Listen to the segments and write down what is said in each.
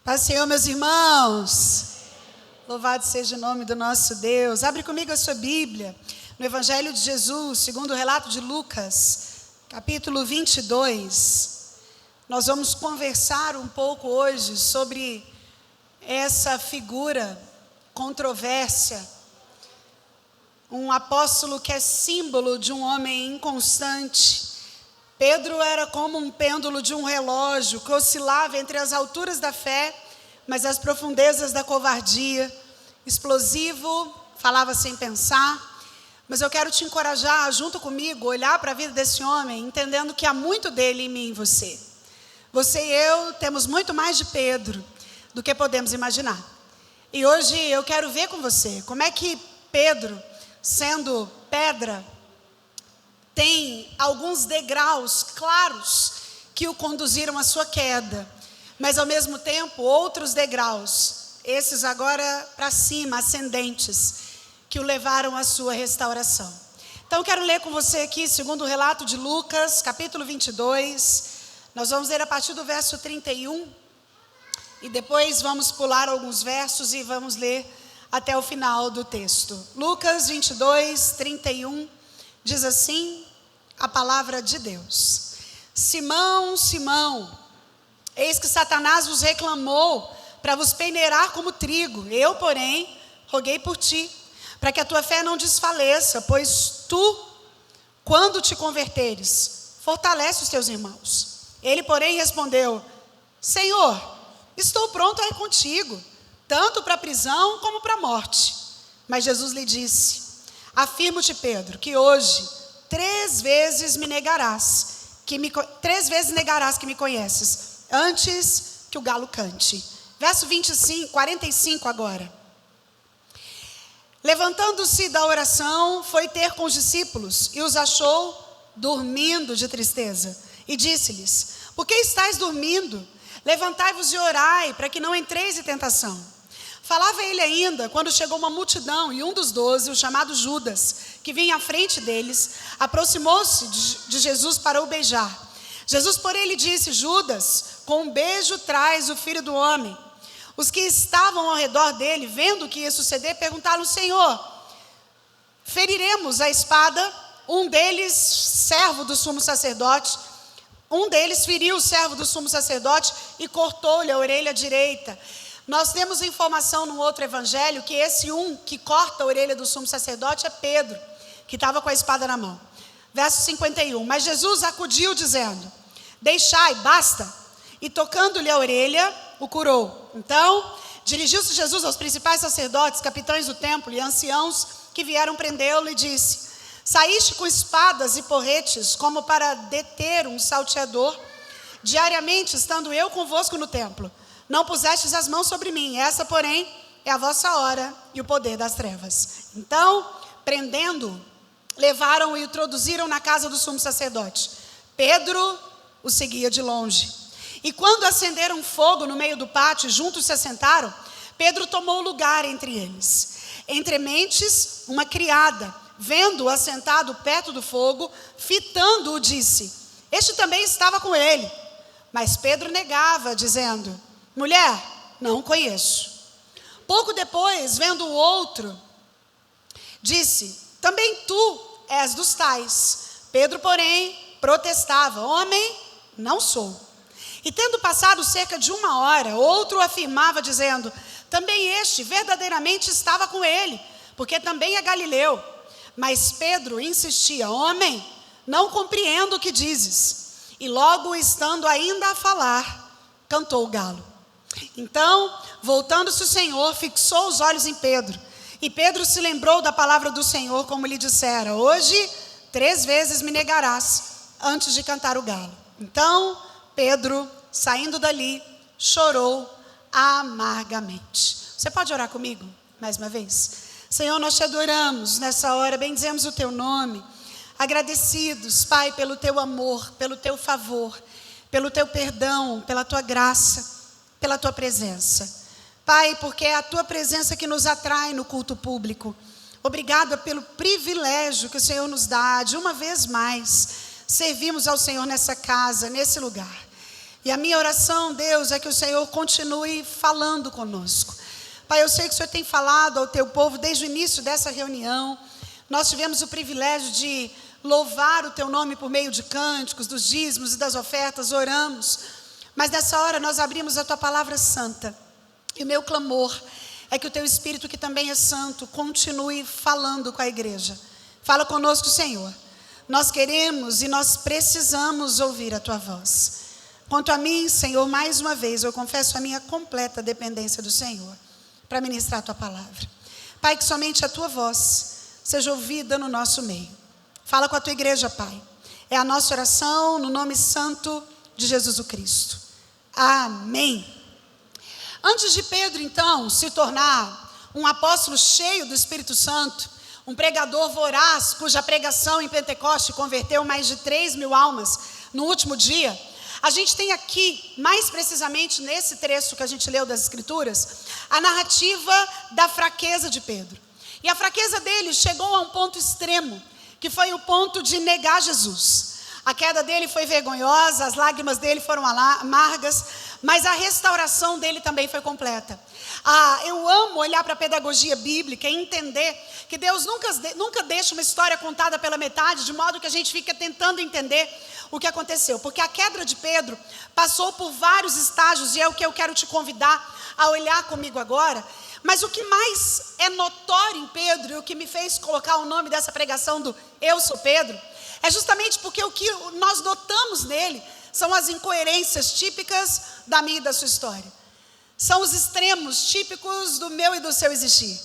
Paz do Senhor, meus irmãos. Louvado seja o nome do nosso Deus. Abre comigo a sua Bíblia, no Evangelho de Jesus, segundo o relato de Lucas, capítulo 22. Nós vamos conversar um pouco hoje sobre essa figura controvérsia. Um apóstolo que é símbolo de um homem inconstante. Pedro era como um pêndulo de um relógio que oscilava entre as alturas da fé, mas as profundezas da covardia. Explosivo, falava sem pensar. Mas eu quero te encorajar, junto comigo, olhar para a vida desse homem, entendendo que há muito dele em mim e em você. Você e eu temos muito mais de Pedro do que podemos imaginar. E hoje eu quero ver com você como é que Pedro, sendo pedra, tem alguns degraus claros que o conduziram à sua queda, mas ao mesmo tempo outros degraus, esses agora para cima, ascendentes, que o levaram à sua restauração. Então eu quero ler com você aqui, segundo o relato de Lucas, capítulo 22, nós vamos ler a partir do verso 31, e depois vamos pular alguns versos e vamos ler até o final do texto. Lucas 22, 31, diz assim a palavra de Deus: Simão, Simão, eis que Satanás vos reclamou para vos peneirar como trigo. Eu, porém, roguei por ti, para que a tua fé não desfaleça, pois tu, quando te converteres, fortalece os teus irmãos. Ele, porém, respondeu: Senhor, estou pronto a ir contigo, tanto para a prisão como para a morte. Mas Jesus lhe disse: Afirmo-te, Pedro, que hoje 3 vezes me negarás, 3 vezes negarás que me conheces, antes que o galo cante. Verso 45 agora. Levantando-se da oração, foi ter com os discípulos, e os achou dormindo de tristeza. E disse-lhes: Por que estáis dormindo? Levantai-vos e orai, para que não entreis em tentação. Falava ele ainda, quando chegou uma multidão, e um dos 12, o chamado Judas, que vinha à frente deles, aproximou-se de Jesus para o beijar. Jesus, porém, lhe disse: Judas, com um beijo traz o Filho do Homem. Os que estavam ao redor dele, vendo o que ia suceder, perguntaram: Senhor, feriremos a espada? Um deles, servo do sumo sacerdote, feriu o servo do sumo sacerdote e cortou-lhe a orelha direita. Nós temos informação no outro evangelho que esse que corta a orelha do sumo sacerdote é Pedro, que estava com a espada na mão. Verso 51, mas Jesus acudiu dizendo: Deixai, basta. E tocando-lhe a orelha, o curou. Então, dirigiu-se Jesus aos principais sacerdotes, capitães do templo e anciãos que vieram prendê-lo e disse: Saíste com espadas e porretes como para deter um salteador? Diariamente, estando eu convosco no templo, não pusestes as mãos sobre mim. Essa, porém, é a vossa hora e o poder das trevas. Então, prendendo-o, levaram-o e o introduziram na casa do sumo sacerdote. Pedro o seguia de longe. E quando acenderam fogo no meio do pátio, juntos se assentaram, Pedro tomou lugar entre eles. Entre mentes, uma criada, vendo-o assentado perto do fogo, fitando-o, disse: Este também estava com ele. Mas Pedro negava, dizendo: Mulher, não o conheço. Pouco depois, vendo o outro, disse: Também tu és dos tais. Pedro, porém, protestava: Homem, não sou. E tendo passado cerca de 1 hora, outro afirmava, dizendo: Também este verdadeiramente estava com ele, porque também é galileu. Mas Pedro insistia: Homem, não compreendo o que dizes. E logo, estando ainda a falar, cantou o galo. Então, voltando-se o Senhor, fixou os olhos em Pedro. E Pedro se lembrou da palavra do Senhor, como lhe dissera: Hoje 3 vezes me negarás, antes de cantar o galo. Então, Pedro, saindo dali, chorou amargamente. Você pode orar comigo, mais uma vez? Senhor, nós te adoramos nessa hora, bendizemos o teu nome. Agradecidos, Pai, pelo teu amor, pelo teu favor, pelo teu perdão, pela tua graça, pela tua presença. Pai, porque é a tua presença que nos atrai no culto público. Obrigada pelo privilégio que o Senhor nos dá de uma vez mais servirmos ao Senhor nessa casa, nesse lugar. E a minha oração, Deus, é que o Senhor continue falando conosco. Pai, eu sei que o Senhor tem falado ao teu povo desde o início dessa reunião. Nós tivemos o privilégio de louvar o teu nome por meio de cânticos, dos dízimos e das ofertas, oramos. Mas nessa hora nós abrimos a tua palavra santa. E o meu clamor é que o teu Espírito, que também é santo, continue falando com a igreja. Fala conosco, Senhor. Nós queremos e nós precisamos ouvir a tua voz. Quanto a mim, Senhor, mais uma vez, eu confesso a minha completa dependência do Senhor para ministrar a tua palavra. Pai, que somente a tua voz seja ouvida no nosso meio. Fala com a tua igreja, Pai. É a nossa oração no nome santo de Jesus o Cristo. Amém. Antes de Pedro, então, se tornar um apóstolo cheio do Espírito Santo, um pregador voraz, cuja pregação em Pentecoste converteu mais de 3.000 almas no último dia, a gente tem aqui, mais precisamente nesse trecho que a gente leu das Escrituras, a narrativa da fraqueza de Pedro. E a fraqueza dele chegou a um ponto extremo, que foi o ponto de negar Jesus. A queda dele foi vergonhosa, as lágrimas dele foram amargas, mas a restauração dele também foi completa. Eu amo olhar para a pedagogia bíblica e entender que Deus nunca deixa uma história contada pela metade, de modo que a gente fica tentando entender o que aconteceu. Porque a queda de Pedro passou por vários estágios, e é o que eu quero te convidar a olhar comigo agora. Mas o que mais é notório em Pedro, e o que me fez colocar o nome dessa pregação do Eu Sou Pedro, é justamente porque o que nós notamos nele são as incoerências típicas da minha e da sua história. São os extremos típicos do meu e do seu existir.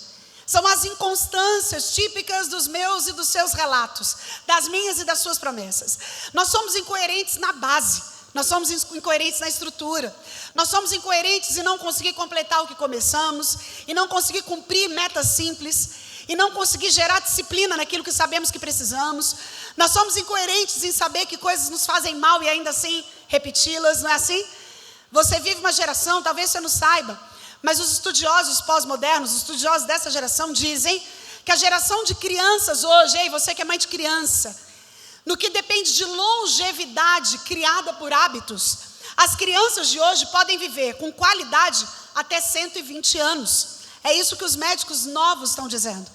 São as inconstâncias típicas dos meus e dos seus relatos, das minhas e das suas promessas. Nós somos incoerentes na base, nós somos incoerentes na estrutura, nós somos incoerentes em não conseguir completar o que começamos, e não conseguir cumprir metas simples, e não conseguir gerar disciplina naquilo que sabemos que precisamos. Nós somos incoerentes em saber que coisas nos fazem mal e ainda assim repeti-las, não é assim? Você vive uma geração, talvez você não saiba, mas os estudiosos pós-modernos, os estudiosos dessa geração dizem que a geração de crianças hoje, ei, você que é mãe de criança, no que depende de longevidade criada por hábitos, as crianças de hoje podem viver com qualidade até 120 anos. É isso que os médicos novos estão dizendo.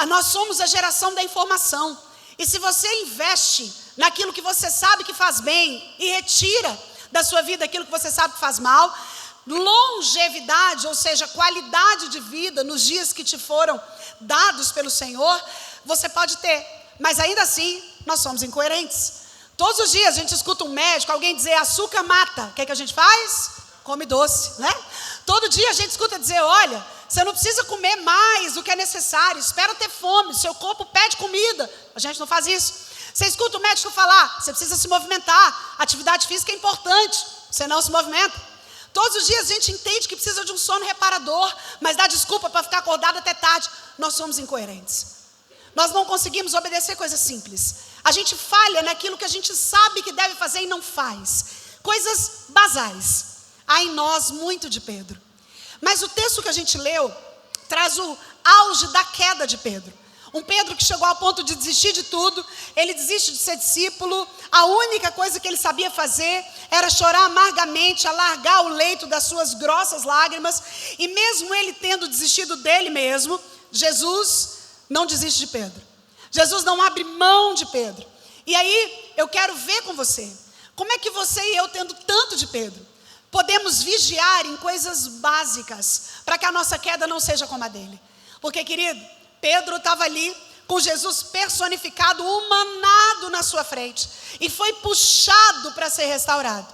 Nós somos a geração da informação. E se você investe naquilo que você sabe que faz bem e retira da sua vida aquilo que você sabe que faz mal, longevidade, ou seja, qualidade de vida nos dias que te foram dados pelo Senhor, você pode ter. Mas ainda assim, nós somos incoerentes. Todos os dias a gente escuta um médico, alguém dizer açúcar mata. O que é que a gente faz? Come doce, né? Todo dia a gente escuta dizer, olha, você não precisa comer mais do que é necessário, espera ter fome, seu corpo pede comida. A gente não faz isso. Você escuta o médico falar, você precisa se movimentar, atividade física é importante, você não se movimenta. Todos os dias a gente entende que precisa de um sono reparador, mas dá desculpa para ficar acordado até tarde. Nós somos incoerentes. Nós não conseguimos obedecer coisas simples. A gente falha naquilo que a gente sabe que deve fazer e não faz. Coisas basais. Há em nós muito de Pedro. Mas o texto que a gente leu traz o auge da queda de Pedro. Um Pedro que chegou ao ponto de desistir de tudo. Ele desiste de ser discípulo. A única coisa que ele sabia fazer era chorar amargamente, alargar o leito das suas grossas lágrimas. E mesmo ele tendo desistido dele mesmo, Jesus não desiste de Pedro. Jesus não abre mão de Pedro. E aí eu quero ver com você, como é que você e eu, tendo tanto de Pedro, podemos vigiar em coisas básicas, para que a nossa queda não seja como a dele. Porque, querido, Pedro estava ali com Jesus personificado, humanado na sua frente, e foi puxado para ser restaurado.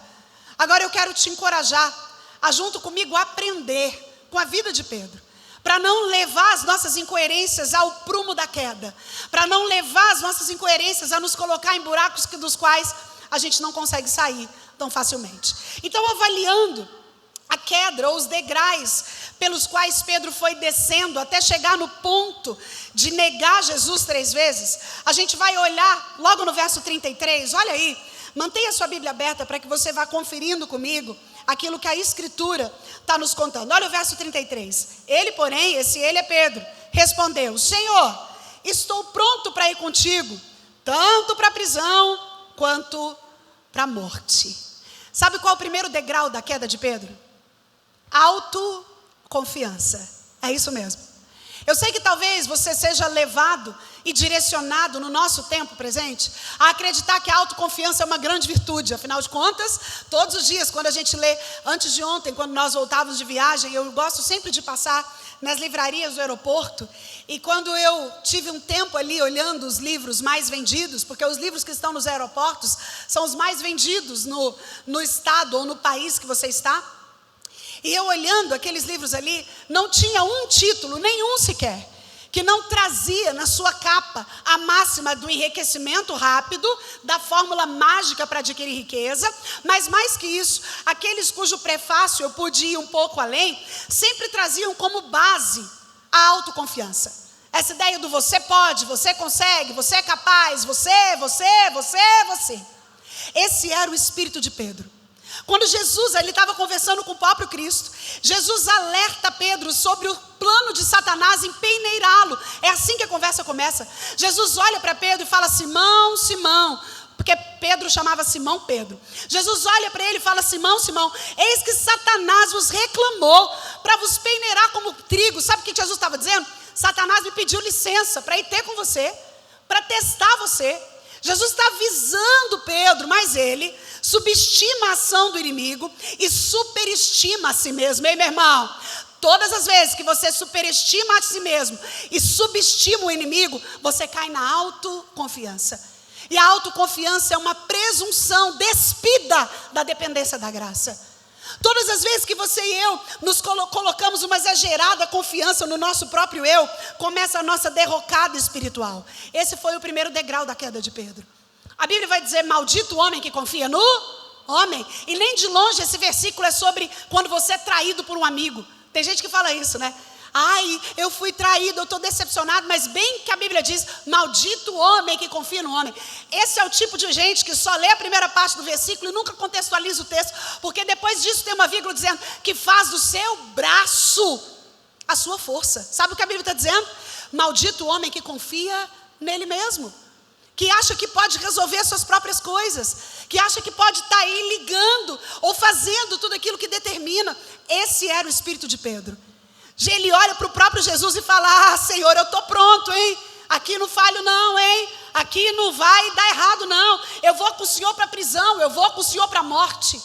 Agora eu quero te encorajar a, junto comigo, aprender com a vida de Pedro, para não levar as nossas incoerências ao prumo da queda, para não levar as nossas incoerências a nos colocar em buracos dos quais a gente não consegue sair tão facilmente. Então, avaliando a queda ou os degraus pelos quais Pedro foi descendo até chegar no ponto de negar Jesus 3 vezes, a gente vai olhar logo no verso 33, olha aí, mantenha a sua Bíblia aberta para que você vá conferindo comigo aquilo que a Escritura está nos contando. Olha o verso 33. Ele, porém, ele é Pedro, respondeu: Senhor, estou pronto para ir contigo, tanto para a prisão quanto para a morte. Sabe qual é o primeiro degrau da queda de Pedro? Autoconfiança. É isso mesmo. Eu sei que talvez você seja levado e direcionado no nosso tempo presente a acreditar que a autoconfiança é uma grande virtude. Afinal de contas, todos os dias, quando a gente lê, antes de ontem, quando nós voltávamos de viagem, eu gosto sempre de passar nas livrarias do aeroporto, e quando eu tive um tempo ali olhando os livros mais vendidos, porque os livros que estão nos aeroportos são os mais vendidos no estado ou no país que você está, e eu olhando aqueles livros ali, não tinha um título, nenhum sequer, que não trazia na sua capa a máxima do enriquecimento rápido, da fórmula mágica para adquirir riqueza, mas mais que isso, aqueles cujo prefácio eu pude ir um pouco além, sempre traziam como base a autoconfiança. Essa ideia do você pode, você consegue, você é capaz, você. Esse era o espírito de Pedro. Quando Jesus estava conversando com o próprio Cristo, Jesus alerta Pedro sobre o plano de Satanás em peneirá-lo. É assim que a conversa começa. Jesus olha para Pedro e fala: Simão, Simão, porque Pedro chamava Simão Pedro. Jesus olha para ele e fala: Simão, Simão, eis que Satanás vos reclamou para vos peneirar como trigo. Sabe o que Jesus estava dizendo? Satanás me pediu licença para ir ter com você, para testar você. Jesus está avisando Pedro, mas ele subestima a ação do inimigo e superestima a si mesmo. Ei, meu irmão, todas as vezes que você superestima a si mesmo e subestima o inimigo, você cai na autoconfiança. E a autoconfiança é uma presunção despida da dependência da graça. Todas as vezes que você e eu nos colocamos uma exagerada confiança no nosso próprio eu, começa a nossa derrocada espiritual. Esse foi o primeiro degrau da queda de Pedro. A Bíblia vai dizer: maldito o homem que confia no homem. E nem de longe esse versículo é sobre quando você é traído por um amigo. Tem gente que fala isso, né? Ai, eu fui traído, eu estou decepcionado. Mas bem que a Bíblia diz: maldito o homem que confia no homem. Esse é o tipo de gente que só lê a primeira parte do versículo e nunca contextualiza o texto, porque depois disso tem uma vírgula dizendo que faz do seu braço a sua força. Sabe o que a Bíblia está dizendo? Maldito o homem que confia nele mesmo, que acha que pode resolver suas próprias coisas, que acha que pode estar aí ligando ou fazendo tudo aquilo que determina. Esse era o espírito de Pedro. Ele olha para o próprio Jesus e fala: Senhor, eu estou pronto, hein? Aqui não falho não, hein? Aqui não vai dar errado não. Eu vou com o Senhor para a prisão, eu vou com o Senhor para a morte.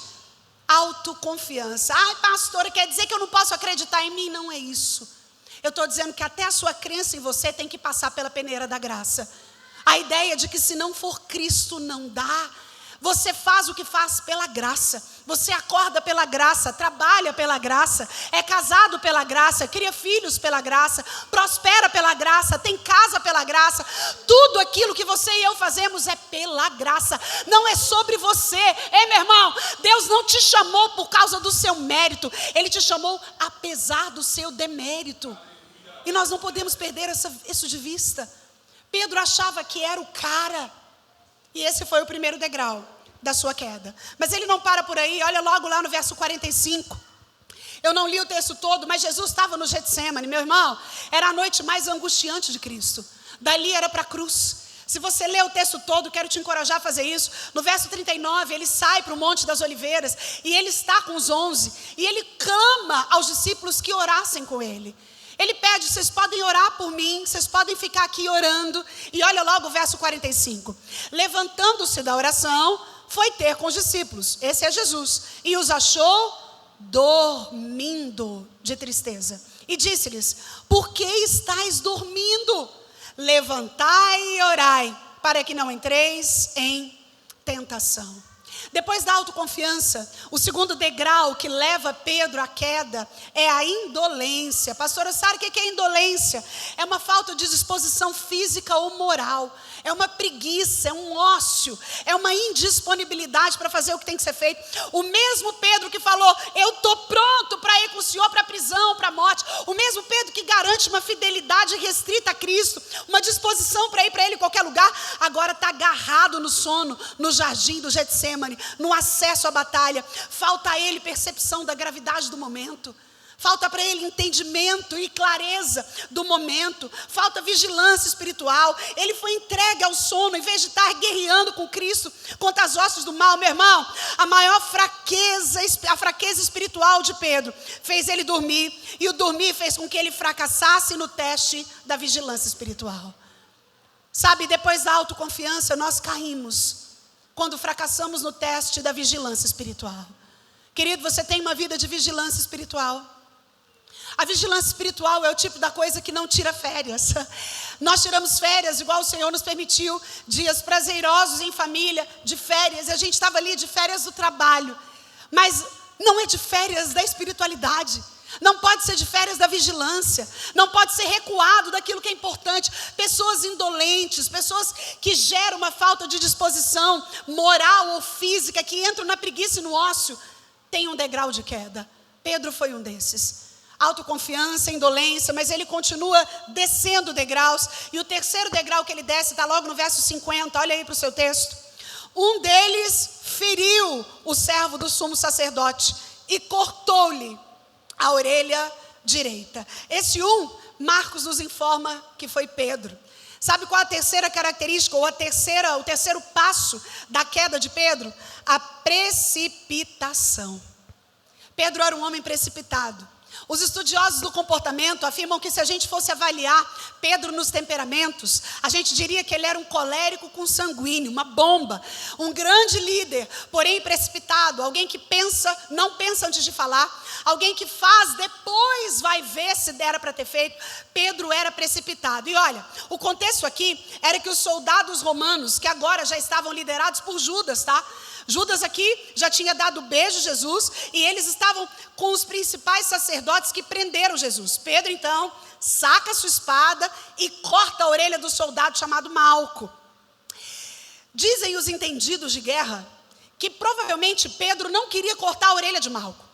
Autoconfiança. Ai, pastora, quer dizer que eu não posso acreditar em mim? Não é isso. Eu estou dizendo que até a sua crença em você tem que passar pela peneira da graça. A ideia de que se não for Cristo não dá. Você faz o que faz pela graça. Você acorda pela graça, trabalha pela graça, é casado pela graça, cria filhos pela graça, prospera pela graça, tem casa pela graça. Tudo aquilo que você e eu fazemos é pela graça. Não é sobre você. Ei, meu irmão, Deus não te chamou por causa do seu mérito. Ele te chamou apesar do seu demérito. E nós não podemos perder isso de vista. Pedro achava que era o cara. E esse foi o primeiro degrau da sua queda. Mas ele não para por aí. Olha logo lá no verso 45. Eu não li o texto todo, mas Jesus estava no Getsemane. Meu irmão, era a noite mais angustiante de Cristo. Dali era para a cruz. Se você ler o texto todo, quero te encorajar a fazer isso. No verso 39, ele sai para o Monte das Oliveiras e ele está com os 11. E ele clama aos discípulos que orassem com ele. Ele pede: vocês podem orar por mim, vocês podem ficar aqui orando. E olha logo o verso 45. Levantando-se da oração, foi ter com os discípulos. Esse é Jesus. E os achou dormindo de tristeza. E disse-lhes: por que estáis dormindo? Levantai e orai, para que não entreis em tentação. Depois da autoconfiança, o segundo degrau que leva Pedro à queda é a indolência. Pastora, sabe o que é indolência? É uma falta de disposição física ou moral. É uma preguiça, é um ócio, é uma indisponibilidade para fazer o que tem que ser feito. O mesmo Pedro que falou: eu estou pronto para ir com o Senhor para a prisão, para a morte. O mesmo Pedro que garante uma fidelidade restrita a Cristo, uma disposição para ir para Ele em qualquer lugar, agora está agarrado no sono, no jardim do Getsemane, no acesso à batalha. Falta a ele percepção da gravidade do momento. Falta para ele entendimento e clareza do momento. Falta vigilância espiritual. Ele foi entregue ao sono em vez de estar guerreando com Cristo contra as hostes do mal. Meu irmão, a fraqueza espiritual de Pedro fez ele dormir. E o dormir fez com que ele fracassasse no teste da vigilância espiritual. Sabe, depois da autoconfiança nós caímos quando fracassamos no teste da vigilância espiritual. Querido, você tem uma vida de vigilância espiritual. A vigilância espiritual é o tipo da coisa que não tira férias. Nós tiramos férias, igual o Senhor nos permitiu, dias prazerosos em família, de férias. E a gente estava ali de férias do trabalho. Mas não é de férias da espiritualidade. Não pode ser de férias da vigilância. Não pode ser recuado daquilo que é importante. Pessoas indolentes, pessoas que geram uma falta de disposição moral ou física, que entram na preguiça e no ócio, têm um degrau de queda. Pedro foi um desses. Autoconfiança, indolência, mas ele continua descendo degraus. E o terceiro degrau que ele desce está logo no verso 50, olha aí para o seu texto. Um deles feriu o servo do sumo sacerdote e cortou-lhe a orelha direita. Esse Marcos nos informa que foi Pedro. Sabe qual a terceira característica, ou o terceiro passo da queda de Pedro? A precipitação. Pedro era um homem precipitado. Os estudiosos do comportamento afirmam que se a gente fosse avaliar Pedro nos temperamentos, a gente diria que ele era um colérico com sanguíneo, uma bomba, um grande líder, porém precipitado, alguém que não pensa antes de falar, alguém que faz, depois vai ver se dera para ter feito. Pedro era precipitado. E olha, o contexto aqui era que os soldados romanos, que agora já estavam liderados por Judas, tá? Judas aqui já tinha dado beijo a Jesus e eles estavam com os principais sacerdotes que prenderam Jesus. Pedro, então, saca sua espada e corta a orelha do soldado chamado Malco. Dizem os entendidos de guerra que provavelmente Pedro não queria cortar a orelha de Malco,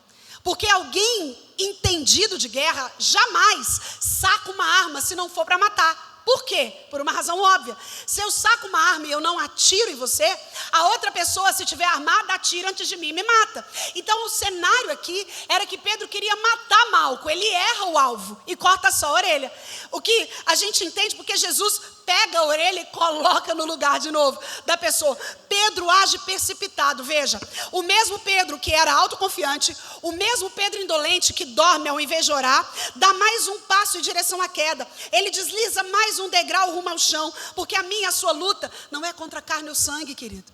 porque alguém entendido de guerra jamais saca uma arma se não for para matar. Por quê? Por uma razão óbvia. Se eu saco uma arma e eu não atiro em você, a outra pessoa, se tiver armada, atira antes de mim e me mata. Então o cenário aqui era que Pedro queria matar Malco. Ele erra o alvo e corta só a orelha. O que a gente entende porque Jesus pega a orelha e coloca no lugar de novo da pessoa. Pedro age precipitado, veja. O mesmo Pedro que era autoconfiante, o mesmo Pedro indolente que dorme ao invés de orar, dá mais um passo em direção à queda. Ele desliza mais um degrau rumo ao chão, porque a minha e a sua luta não é contra carne ou sangue, querido.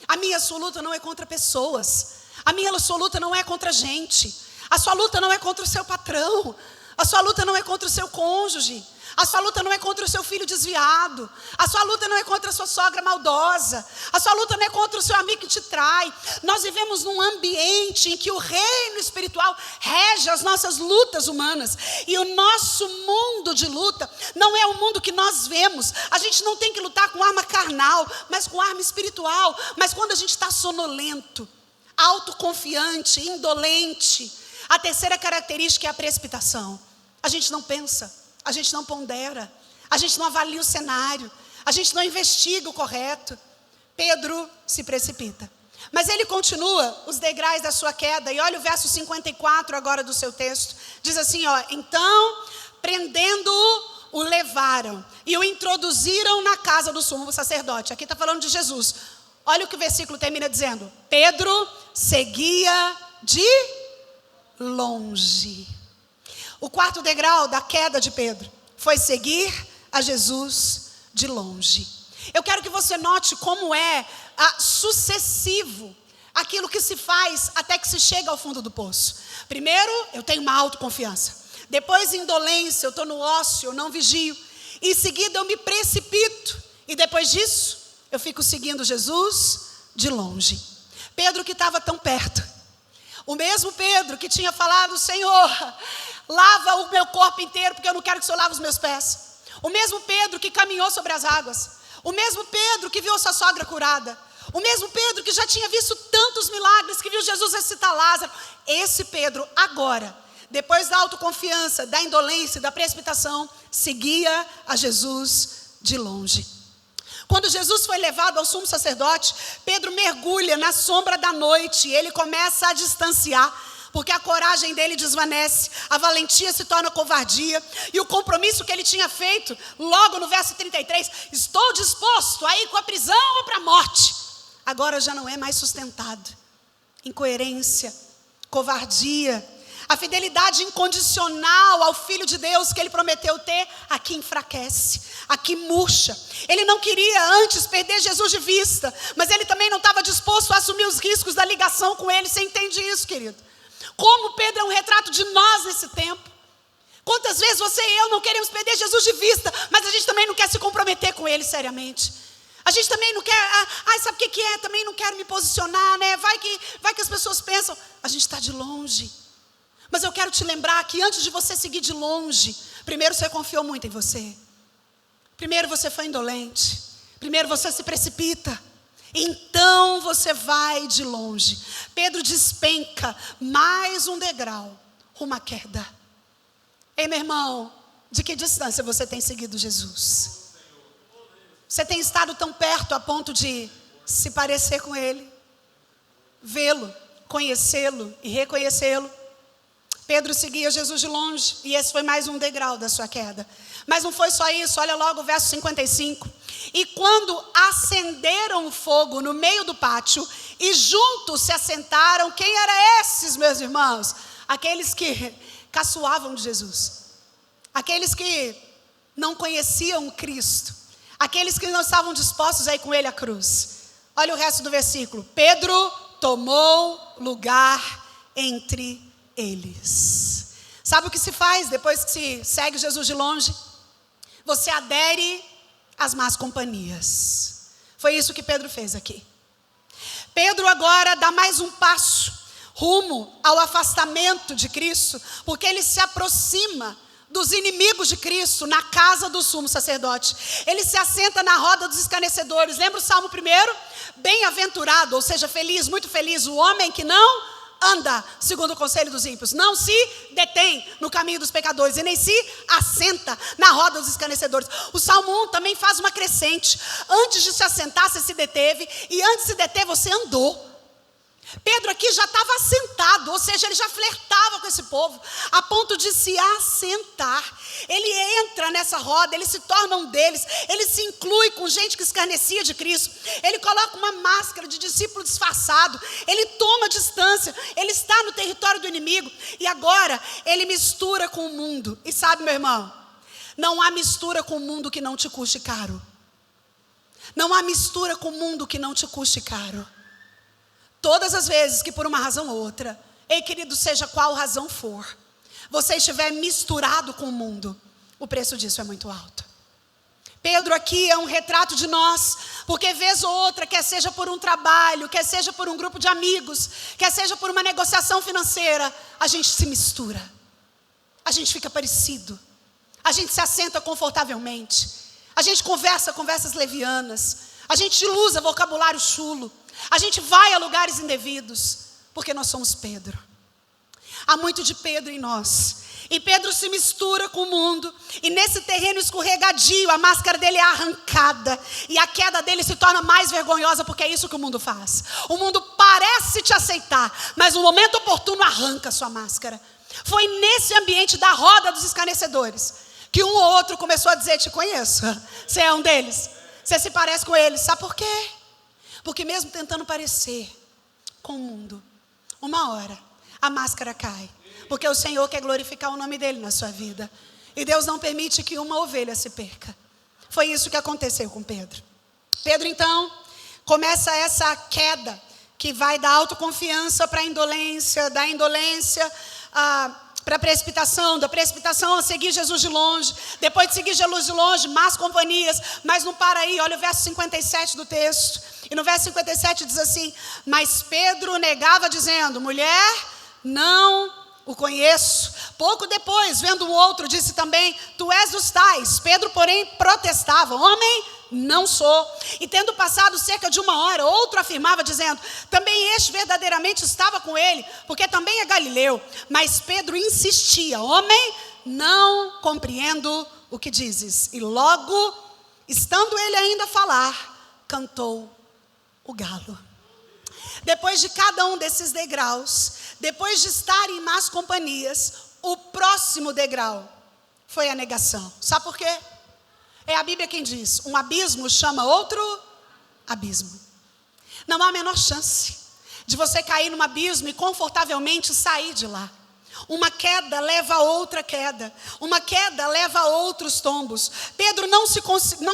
A minha e a sua luta não é contra pessoas. A minha e a sua luta não é contra gente. A sua luta não é contra o seu patrão. A sua luta não é contra o seu cônjuge. A sua luta não é contra o seu filho desviado. A sua luta não é contra a sua sogra maldosa. A sua luta não é contra o seu amigo que te trai. Nós vivemos num ambiente em que o reino espiritual rege as nossas lutas humanas. E o nosso mundo de luta não é o mundo que nós vemos. A gente não tem que lutar com arma carnal, mas com arma espiritual. Mas quando a gente está sonolento, autoconfiante, indolente, a terceira característica é a precipitação. A gente não pensa. A gente não pondera, a gente não avalia o cenário, a gente não investiga o correto. Pedro se precipita. Mas ele continua os degraus da sua queda. E olha o verso 54 agora do seu texto. Diz assim, ó: então, prendendo-o, o levaram e o introduziram na casa do sumo sacerdote. Aqui está falando de Jesus. Olha o que o versículo termina dizendo. Pedro seguia de longe. O quarto degrau da queda de Pedro foi seguir a Jesus de longe. Eu quero que você note como é sucessivo aquilo que se faz até que se chega ao fundo do poço. Primeiro, eu tenho uma autoconfiança. Depois, indolência, eu estou no ócio, eu não vigio. Em seguida, eu me precipito. E depois disso, eu fico seguindo Jesus de longe. Pedro que estava tão perto. O mesmo Pedro que tinha falado, Senhor, lava o meu corpo inteiro, porque eu não quero que o Senhor lave os meus pés. O mesmo Pedro que caminhou sobre as águas. O mesmo Pedro que viu sua sogra curada. O mesmo Pedro que já tinha visto tantos milagres, que viu Jesus ressuscitar Lázaro. Esse Pedro agora, depois da autoconfiança, da indolência, da precipitação, seguia a Jesus de longe. Quando Jesus foi levado ao sumo sacerdote, Pedro mergulha na sombra da noite e ele começa a distanciar, porque a coragem dele desvanece, a valentia se torna covardia, e o compromisso que ele tinha feito, logo no verso 33, estou disposto a ir com a prisão ou para a morte, agora já não é mais sustentado. Incoerência, covardia, a fidelidade incondicional ao Filho de Deus que ele prometeu ter, aqui enfraquece, aqui murcha. Ele não queria antes perder Jesus de vista, mas ele também não estava disposto a assumir os riscos da ligação com ele. Você entende isso, querido? Como Pedro é um retrato de nós nesse tempo. Quantas vezes você e eu não queremos perder Jesus de vista, mas a gente também não quer se comprometer com ele seriamente. A gente também não quer, sabe o que é? Também não quero me posicionar, né? Vai que as pessoas pensam, a gente está de longe. Mas eu quero te lembrar que antes de você seguir de longe, primeiro você confiou muito em você. Primeiro você foi indolente. Primeiro você se precipita. Então você vai de longe. Pedro despenca mais um degrau rumo à queda. Ei, meu irmão, de que distância você tem seguido Jesus? Você tem estado tão perto a ponto de se parecer com Ele, vê-lo, conhecê-lo e reconhecê-lo? Pedro seguia Jesus de longe, e esse foi mais um degrau da sua queda. Mas não foi só isso, olha logo o verso 55. E quando acenderam o fogo no meio do pátio, e juntos se assentaram, quem eram esses, meus irmãos? Aqueles que caçoavam de Jesus, aqueles que não conheciam Cristo, aqueles que não estavam dispostos a ir com Ele à cruz. Olha o resto do versículo. Pedro tomou lugar entre eles. Sabe o que se faz depois que se segue Jesus de longe? Você adere às más companhias. Foi isso que Pedro fez aqui. Pedro agora dá mais um passo rumo ao afastamento de Cristo, porque ele se aproxima dos inimigos de Cristo na casa do sumo sacerdote. Ele se assenta na roda dos escarnecedores. Lembra o Salmo 1? Bem-aventurado, ou seja, feliz, muito feliz, o homem que não anda segundo o conselho dos ímpios, não se detém no caminho dos pecadores e nem se assenta na roda dos escarnecedores. O Salmo 1 também faz uma crescente. Antes de se assentar, você se deteve, e antes de se deter, você andou. Pedro aqui já estava assentado, ou seja, ele já flertava com esse povo, a ponto de se assentar. Ele entra nessa roda, ele se torna um deles, ele se inclui com gente que escarnecia de Cristo, ele coloca uma máscara de discípulo disfarçado, ele toma distância, ele está no território do inimigo, e agora ele mistura com o mundo. E sabe, meu irmão, não há mistura com o mundo que não te custe caro. Não há mistura com o mundo que não te custe caro. Todas as vezes que por uma razão ou outra, ei querido, seja qual razão for, você estiver misturado com o mundo, o preço disso é muito alto. Pedro aqui é um retrato de nós, porque vez ou outra, quer seja por um trabalho, quer seja por um grupo de amigos, quer seja por uma negociação financeira, a gente se mistura, a gente fica parecido, a gente se assenta confortavelmente, a gente conversa conversas levianas, a gente usa vocabulário chulo, a gente vai a lugares indevidos, porque nós somos Pedro. Há muito de Pedro em nós. E Pedro se mistura com o mundo. E nesse terreno escorregadio, a máscara dele é arrancada. E a queda dele se torna mais vergonhosa, porque é isso que o mundo faz. O mundo parece te aceitar, mas no momento oportuno arranca a sua máscara. Foi nesse ambiente da roda dos escarnecedores que um ou outro começou a dizer: te conheço, você é um deles, você se parece com eles. Sabe por quê? Porque mesmo tentando parecer com o mundo, uma hora a máscara cai. Porque o Senhor quer glorificar o nome dele na sua vida. E Deus não permite que uma ovelha se perca. Foi isso que aconteceu com Pedro. Pedro então começa essa queda que vai da autoconfiança para a indolência, da indolência para a precipitação, da precipitação a seguir Jesus de longe, depois de seguir Jesus de longe, más companhias, mas não para aí. Olha o verso 57 do texto, e no verso 57 diz assim: mas Pedro negava dizendo: mulher, não o conheço. Pouco depois, vendo o outro, disse também: tu és dos tais. Pedro, porém, protestava: homem, não sou. E tendo passado cerca de uma hora, outro afirmava dizendo: também este verdadeiramente estava com ele, porque também é galileu. Mas Pedro insistia: homem, não compreendo o que dizes. E logo, estando ele ainda a falar, cantou o galo. Depois de cada um desses degraus, depois de estar em más companhias, o próximo degrau foi a negação. Sabe por quê? É a Bíblia quem diz: um abismo chama outro abismo. Não há a menor chance de você cair num abismo e confortavelmente sair de lá. Uma queda leva a outra queda. Uma queda leva a outros tombos. Pedro não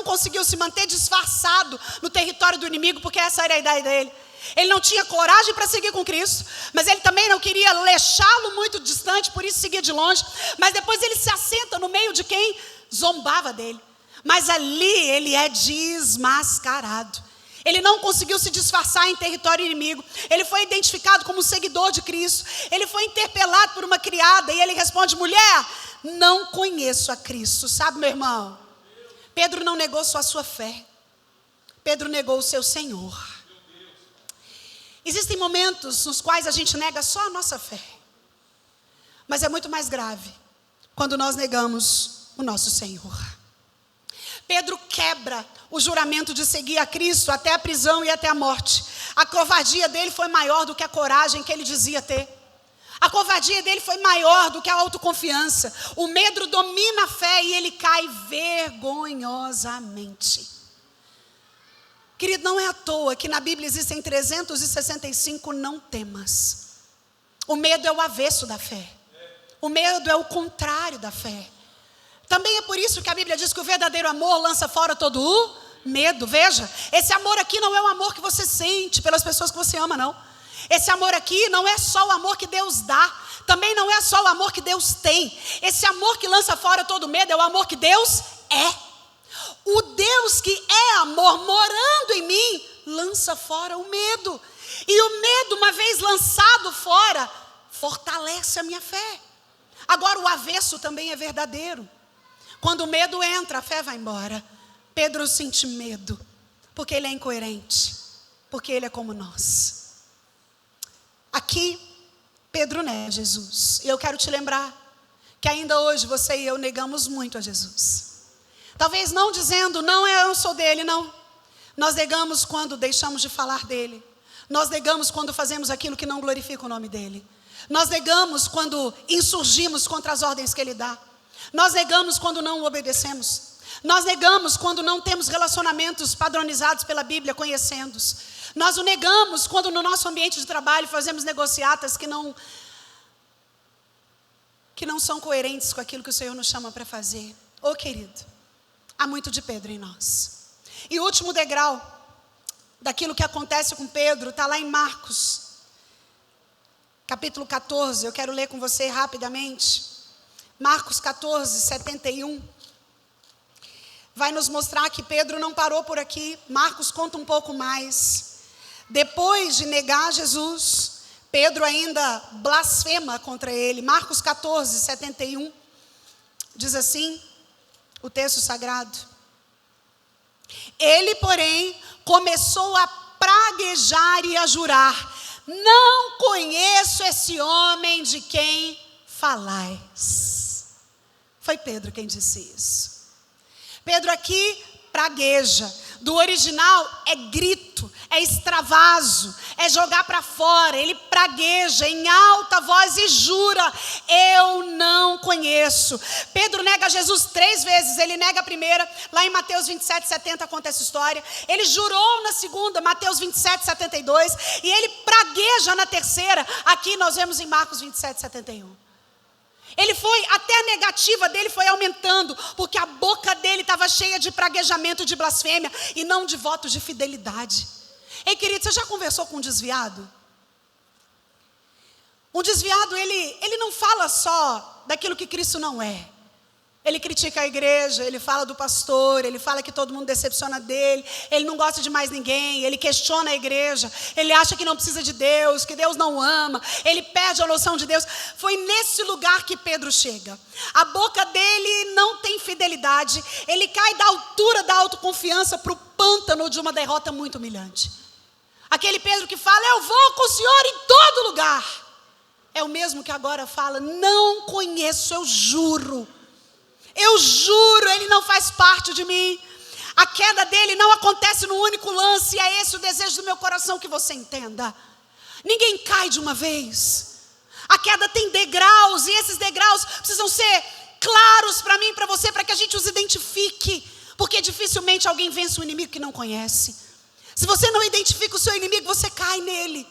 conseguiu se manter disfarçado no território do inimigo, porque essa era a ideia dele. Ele não tinha coragem para seguir com Cristo, mas ele também não queria deixá-lo muito distante, por isso seguia de longe. Mas depois ele se assenta no meio de quem zombava dele. Mas ali ele é desmascarado. Ele não conseguiu se disfarçar em território inimigo. Ele foi identificado como seguidor de Cristo. Ele foi interpelado por uma criada e ele responde: mulher, não conheço a Cristo. Sabe, meu irmão, Pedro não negou só a sua fé. Pedro negou o seu Senhor. Existem momentos nos quais a gente nega só a nossa fé. Mas é muito mais grave quando nós negamos o nosso Senhor. Pedro quebra o juramento de seguir a Cristo até a prisão e até a morte. A covardia dele foi maior do que a coragem que ele dizia ter. A covardia dele foi maior do que a autoconfiança. O medo domina a fé e ele cai vergonhosamente. Querido, não é à toa que na Bíblia existem 365 não temas. O medo é o avesso da fé. O medo é o contrário da fé. Também é por isso que a Bíblia diz que o verdadeiro amor lança fora todo o medo. Veja, esse amor aqui não é um amor que você sente pelas pessoas que você ama, não. Esse amor aqui não é só o amor que Deus dá. Também não é só o amor que Deus tem. Esse amor que lança fora todo o medo é o amor que Deus é. O Deus que é amor morando em mim lança fora o medo. E o medo, uma vez lançado fora, fortalece a minha fé. Agora o avesso também é verdadeiro. Quando o medo entra, a fé vai embora. Pedro sente medo, porque ele é incoerente, porque ele é como nós. Aqui, Pedro nega Jesus. E eu quero te lembrar que ainda hoje você e eu negamos muito a Jesus. Talvez não dizendo, não, eu sou dele, não. Nós negamos quando deixamos de falar dele. Nós negamos quando fazemos aquilo que não glorifica o nome dele. Nós negamos quando insurgimos contra as ordens que ele dá. Nós negamos quando não o obedecemos. Nós negamos quando não temos relacionamentos padronizados pela Bíblia, conhecendo-os. Nós o negamos quando no nosso ambiente de trabalho fazemos negociatas que não são coerentes com aquilo que o Senhor nos chama para fazer. Ô querido, há muito de Pedro em nós. E o último degrau daquilo que acontece com Pedro está lá em Marcos, capítulo 14. Eu quero ler com você rapidamente. Marcos 14, 71, vai nos mostrar que Pedro não parou por aqui. Marcos conta um pouco mais. Depois de negar Jesus, Pedro ainda blasfema contra ele. Marcos 14, 71, diz assim, o texto sagrado: ele, porém, começou a praguejar e a jurar: não conheço esse homem de quem falais. Foi Pedro quem disse isso. Pedro aqui pragueja. Do original é grito, é extravaso, é jogar para fora. Ele pragueja em alta voz e jura: eu não conheço. Pedro nega Jesus 3 vezes. Ele nega a primeira, lá em Mateus 27, 70 conta essa história. Ele jurou na segunda, Mateus 27, 72. E ele pragueja na terceira, aqui nós vemos em Marcos 27, 71. Ele foi, até a negativa dele foi aumentando, porque a boca dele estava cheia de praguejamento, de blasfêmia, e não de votos de fidelidade. Ei, querido, você já conversou com um desviado? Um desviado, ele não fala só daquilo que Cristo não é. Ele critica a igreja, ele fala do pastor, ele fala que todo mundo decepciona dele, ele não gosta de mais ninguém, ele questiona a igreja, ele acha que não precisa de Deus, que Deus não ama, ele perde a noção de Deus. Foi nesse lugar que Pedro chega. A boca dele não tem fidelidade, ele cai da altura da autoconfiança para o pântano de uma derrota muito humilhante. Aquele Pedro que fala: eu vou com o Senhor em todo lugar, é o mesmo que agora fala: não conheço, eu juro, ele não faz parte de mim. A queda dele não acontece no único lance, e é esse o desejo do meu coração que você entenda. Ninguém cai de uma vez. A queda tem degraus, e esses degraus precisam ser claros para mim e para você, para que a gente os identifique. Porque dificilmente alguém vence um inimigo que não conhece. Se você não identifica o seu inimigo, você cai nele.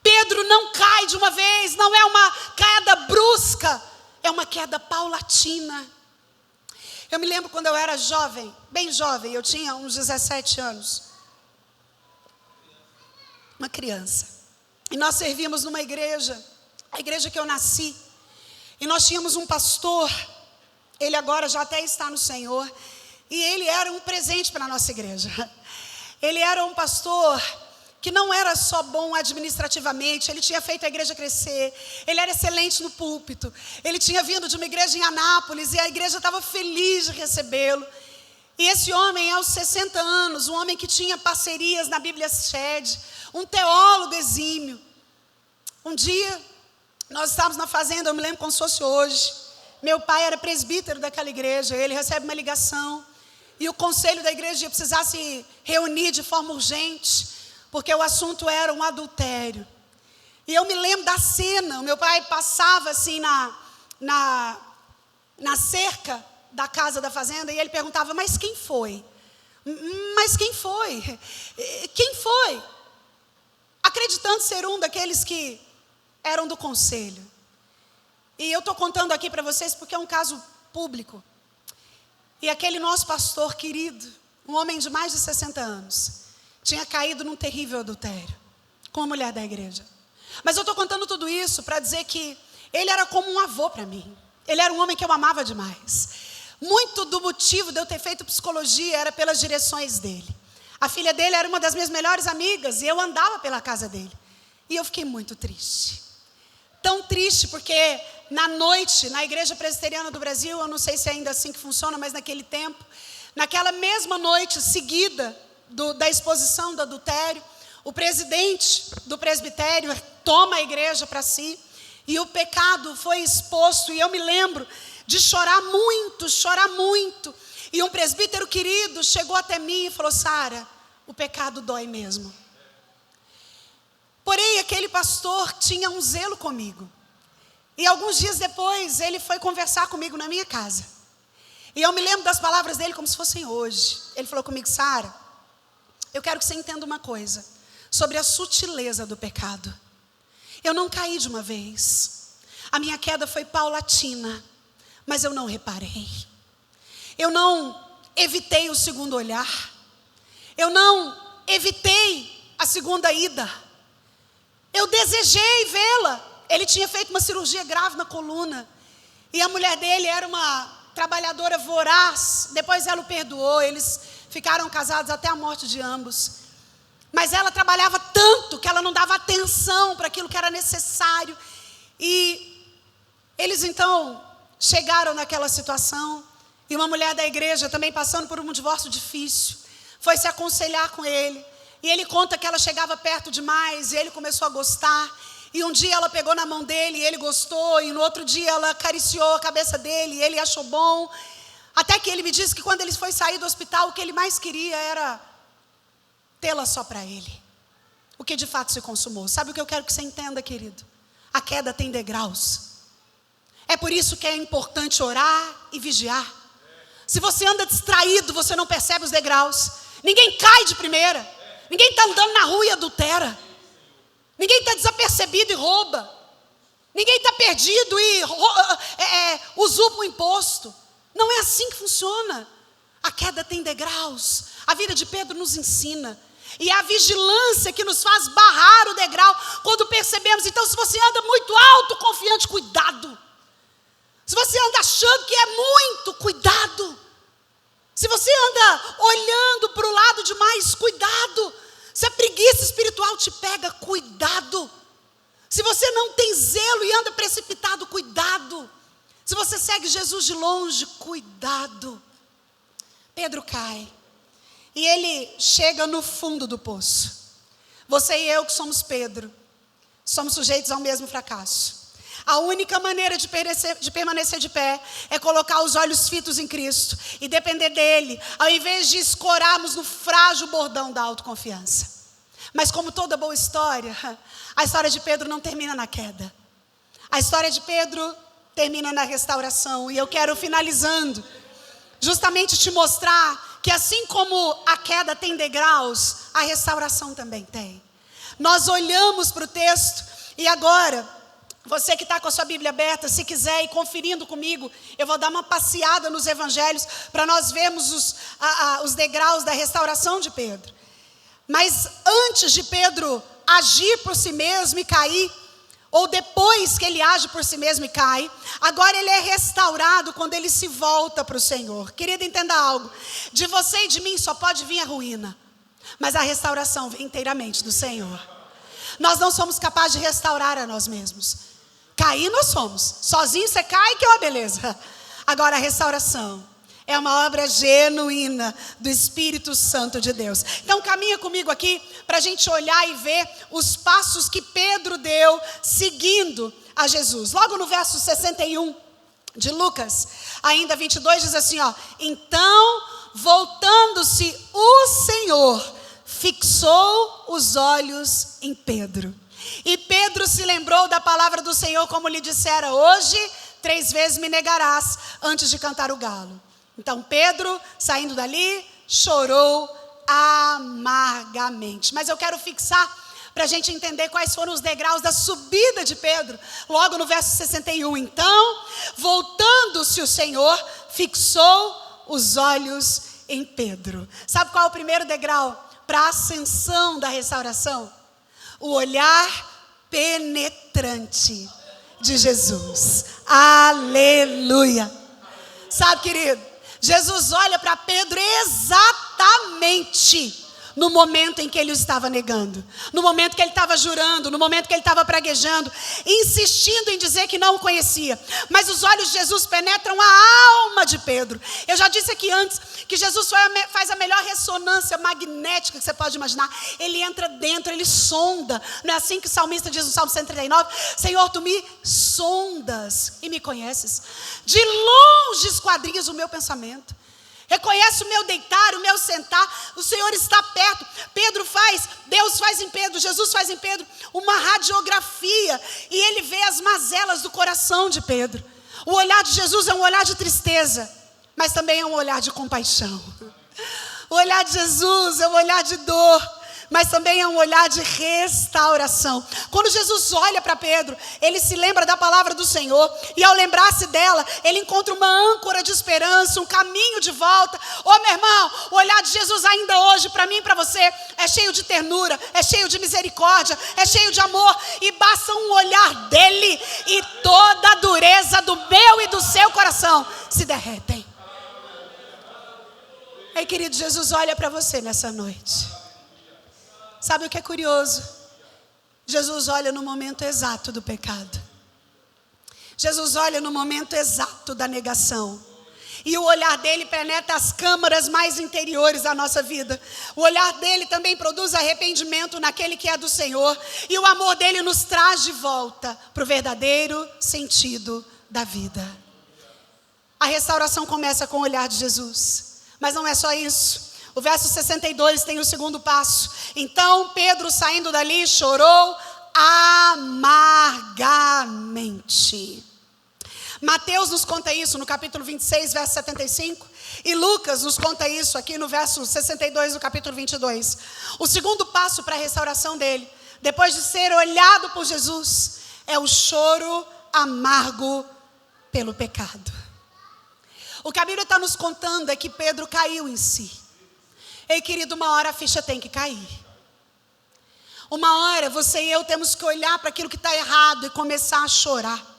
Pedro não cai de uma vez, não é uma queda brusca, é uma queda paulatina. Eu me lembro quando eu era jovem, bem jovem, eu tinha uns 17 anos. Uma criança. E nós servíamos numa igreja, a igreja que eu nasci. E nós tínhamos um pastor, ele agora já até está no Senhor. E ele era um presente para a nossa igreja. Ele era um pastor que não era só bom administrativamente, ele tinha feito a igreja crescer, ele era excelente no púlpito, ele tinha vindo de uma igreja em Anápolis e a igreja estava feliz de recebê-lo. E esse homem, aos 60 anos, um homem que tinha parcerias na Bíblia Shed, um teólogo exímio. Um dia, nós estávamos na fazenda, eu me lembro como se fosse hoje, meu pai era presbítero daquela igreja, ele recebe uma ligação, e o conselho da igreja ia precisar se reunir de forma urgente, porque o assunto era um adultério. E eu me lembro da cena, o meu pai passava assim na cerca da casa da fazenda, e ele perguntava, mas quem foi? Mas quem foi? Quem foi? Acreditando ser um daqueles que eram do conselho. E eu estou contando aqui para vocês porque é um caso público. E aquele nosso pastor querido, um homem de mais de 60 anos, tinha caído num terrível adultério com a mulher da igreja. Mas eu estou contando tudo isso para dizer que ele era como um avô para mim. Ele era um homem que eu amava demais. Muito do motivo de eu ter feito psicologia era pelas direções dele. A filha dele era uma das minhas melhores amigas e eu andava pela casa dele. E eu fiquei muito triste. Tão triste porque na noite, na Igreja Presbiteriana do Brasil, eu não sei se é ainda assim que funciona, mas naquele tempo, naquela mesma noite seguida da exposição do adultério, o presidente do presbitério toma a igreja para si e o pecado foi exposto. E eu me lembro de chorar muito. E um presbítero querido chegou até mim e falou, Sara, o pecado dói mesmo. Porém, aquele pastor tinha um zelo comigo. E alguns dias depois, ele foi conversar comigo na minha casa. E eu me lembro das palavras dele como se fossem hoje. Ele falou comigo, Sara, eu quero que você entenda uma coisa sobre a sutileza do pecado. Eu não caí de uma vez. A minha queda foi paulatina, mas eu não reparei. Eu não evitei o segundo olhar. Eu não evitei a segunda ida. Eu desejei vê-la. Ele tinha feito uma cirurgia grave na coluna. E a mulher dele era uma trabalhadora voraz. Depois ela o perdoou. Eles ficaram casados até a morte de ambos. Mas ela trabalhava tanto que ela não dava atenção para aquilo que era necessário. E eles então chegaram naquela situação. E uma mulher da igreja, também passando por um divórcio difícil, foi se aconselhar com ele. E ele conta que ela chegava perto demais, e ele começou a gostar. E um dia ela pegou na mão dele, e ele gostou. E no outro dia ela acariciou a cabeça dele, e ele achou bom. Até que ele me disse que quando ele foi sair do hospital, o que ele mais queria era tê-la só para ele. O que de fato se consumou. Sabe o que eu quero que você entenda, querido? A queda tem degraus. É por isso que é importante orar e vigiar. Se você anda distraído, você não percebe os degraus. Ninguém cai de primeira. Ninguém está andando na rua e adultera. Ninguém está desapercebido e rouba. Ninguém está perdido e usurpa o imposto. Não é assim que funciona. A queda tem degraus. A vida de Pedro nos ensina. E é a vigilância que nos faz barrar o degrau quando percebemos. Então, se você anda muito alto, confiante, cuidado. Se você anda achando que é muito, cuidado. Se você anda olhando para o lado demais, cuidado. Se a preguiça espiritual te pega, cuidado. Se você não tem zelo e anda precipitado, cuidado. Se você segue Jesus de longe, cuidado. Pedro cai. E ele chega no fundo do poço. Você e eu que somos Pedro, somos sujeitos ao mesmo fracasso. A única maneira de permanecer de pé é colocar os olhos fitos em Cristo e depender dele, ao invés de escorarmos no frágil bordão da autoconfiança. Mas como toda boa história, a história de Pedro não termina na queda. A história de Pedro termina na restauração. E eu quero, finalizando, justamente te mostrar que assim como a queda tem degraus, a restauração também tem. Nós olhamos para o texto e agora, você que está com a sua Bíblia aberta, se quiser ir conferindo comigo, eu vou dar uma passeada nos evangelhos para nós vermos os degraus da restauração de Pedro. Mas antes de Pedro agir por si mesmo e cair, ou depois que ele age por si mesmo e cai, agora ele é restaurado quando ele se volta para o Senhor. Querido, entenda algo, de você e de mim só pode vir a ruína, mas a restauração vem inteiramente do Senhor. Nós não somos capazes de restaurar a nós mesmos. Cair nós somos, sozinho você cai, que é uma beleza. Agora a restauração é uma obra genuína do Espírito Santo de Deus. Então caminha comigo aqui para a gente olhar e ver os passos que Pedro deu seguindo a Jesus. Logo no verso 61 de Lucas, ainda 22, diz assim, ó: então, voltando-se o Senhor, fixou os olhos em Pedro. E Pedro se lembrou da palavra do Senhor, como lhe dissera: hoje 3 vezes me negarás antes de cantar o galo. Então Pedro, saindo dali, chorou amargamente. Mas eu quero fixar para a gente entender quais foram os degraus da subida de Pedro. Logo no verso 61. Então, voltando-se o Senhor, fixou os olhos em Pedro. Sabe qual é o primeiro degrau para a ascensão da restauração? O olhar penetrante de Jesus. Aleluia. Sabe, querido, Jesus olha para Pedro exatamente no momento em que ele o estava negando, no momento que ele estava jurando, no momento que ele estava praguejando, insistindo em dizer que não o conhecia. Mas os olhos de Jesus penetram a alma de Pedro. Eu já disse aqui antes que Jesus faz a melhor ressonância magnética que você pode imaginar. Ele entra dentro, ele sonda. Não é assim que o salmista diz no Salmo 139? Senhor, tu me sondas e me conheces. De longe esquadrinhas o meu pensamento. Reconhece o meu deitar, o meu sentar. O Senhor está perto. Deus faz em Pedro, Jesus faz em Pedro uma radiografia. E ele vê as mazelas do coração de Pedro. O olhar de Jesus é um olhar de tristeza, mas também é um olhar de compaixão. O olhar de Jesus é um olhar de dor, mas também é um olhar de restauração. Quando Jesus olha para Pedro, ele se lembra da palavra do Senhor, e ao lembrar-se dela, ele encontra uma âncora de esperança, um caminho de volta. Meu irmão, o olhar de Jesus ainda hoje, para mim e para você, é cheio de ternura, é cheio de misericórdia, é cheio de amor, e basta um olhar dele, e toda a dureza do meu e do seu coração se derretem. Ei, querido, Jesus olha para você nessa noite. Sabe o que é curioso? Jesus olha no momento exato do pecado. Jesus olha no momento exato da negação. E o olhar dele penetra as câmaras mais interiores da nossa vida. O olhar dele também produz arrependimento naquele que é do Senhor. E o amor dele nos traz de volta para o verdadeiro sentido da vida. A restauração começa com o olhar de Jesus. Mas não é só isso. O verso 62 tem o segundo passo. Então Pedro, saindo dali, chorou amargamente. Mateus nos conta isso no capítulo 26, verso 75. E Lucas nos conta isso aqui no verso 62 do capítulo 22. O segundo passo para a restauração dele, depois de ser olhado por Jesus, é o choro amargo pelo pecado. O que a Bíblia está nos contando é que Pedro caiu em si. Ei, querido, uma hora a ficha tem que cair. Uma hora você e eu temos que olhar para aquilo que está errado e começar a chorar.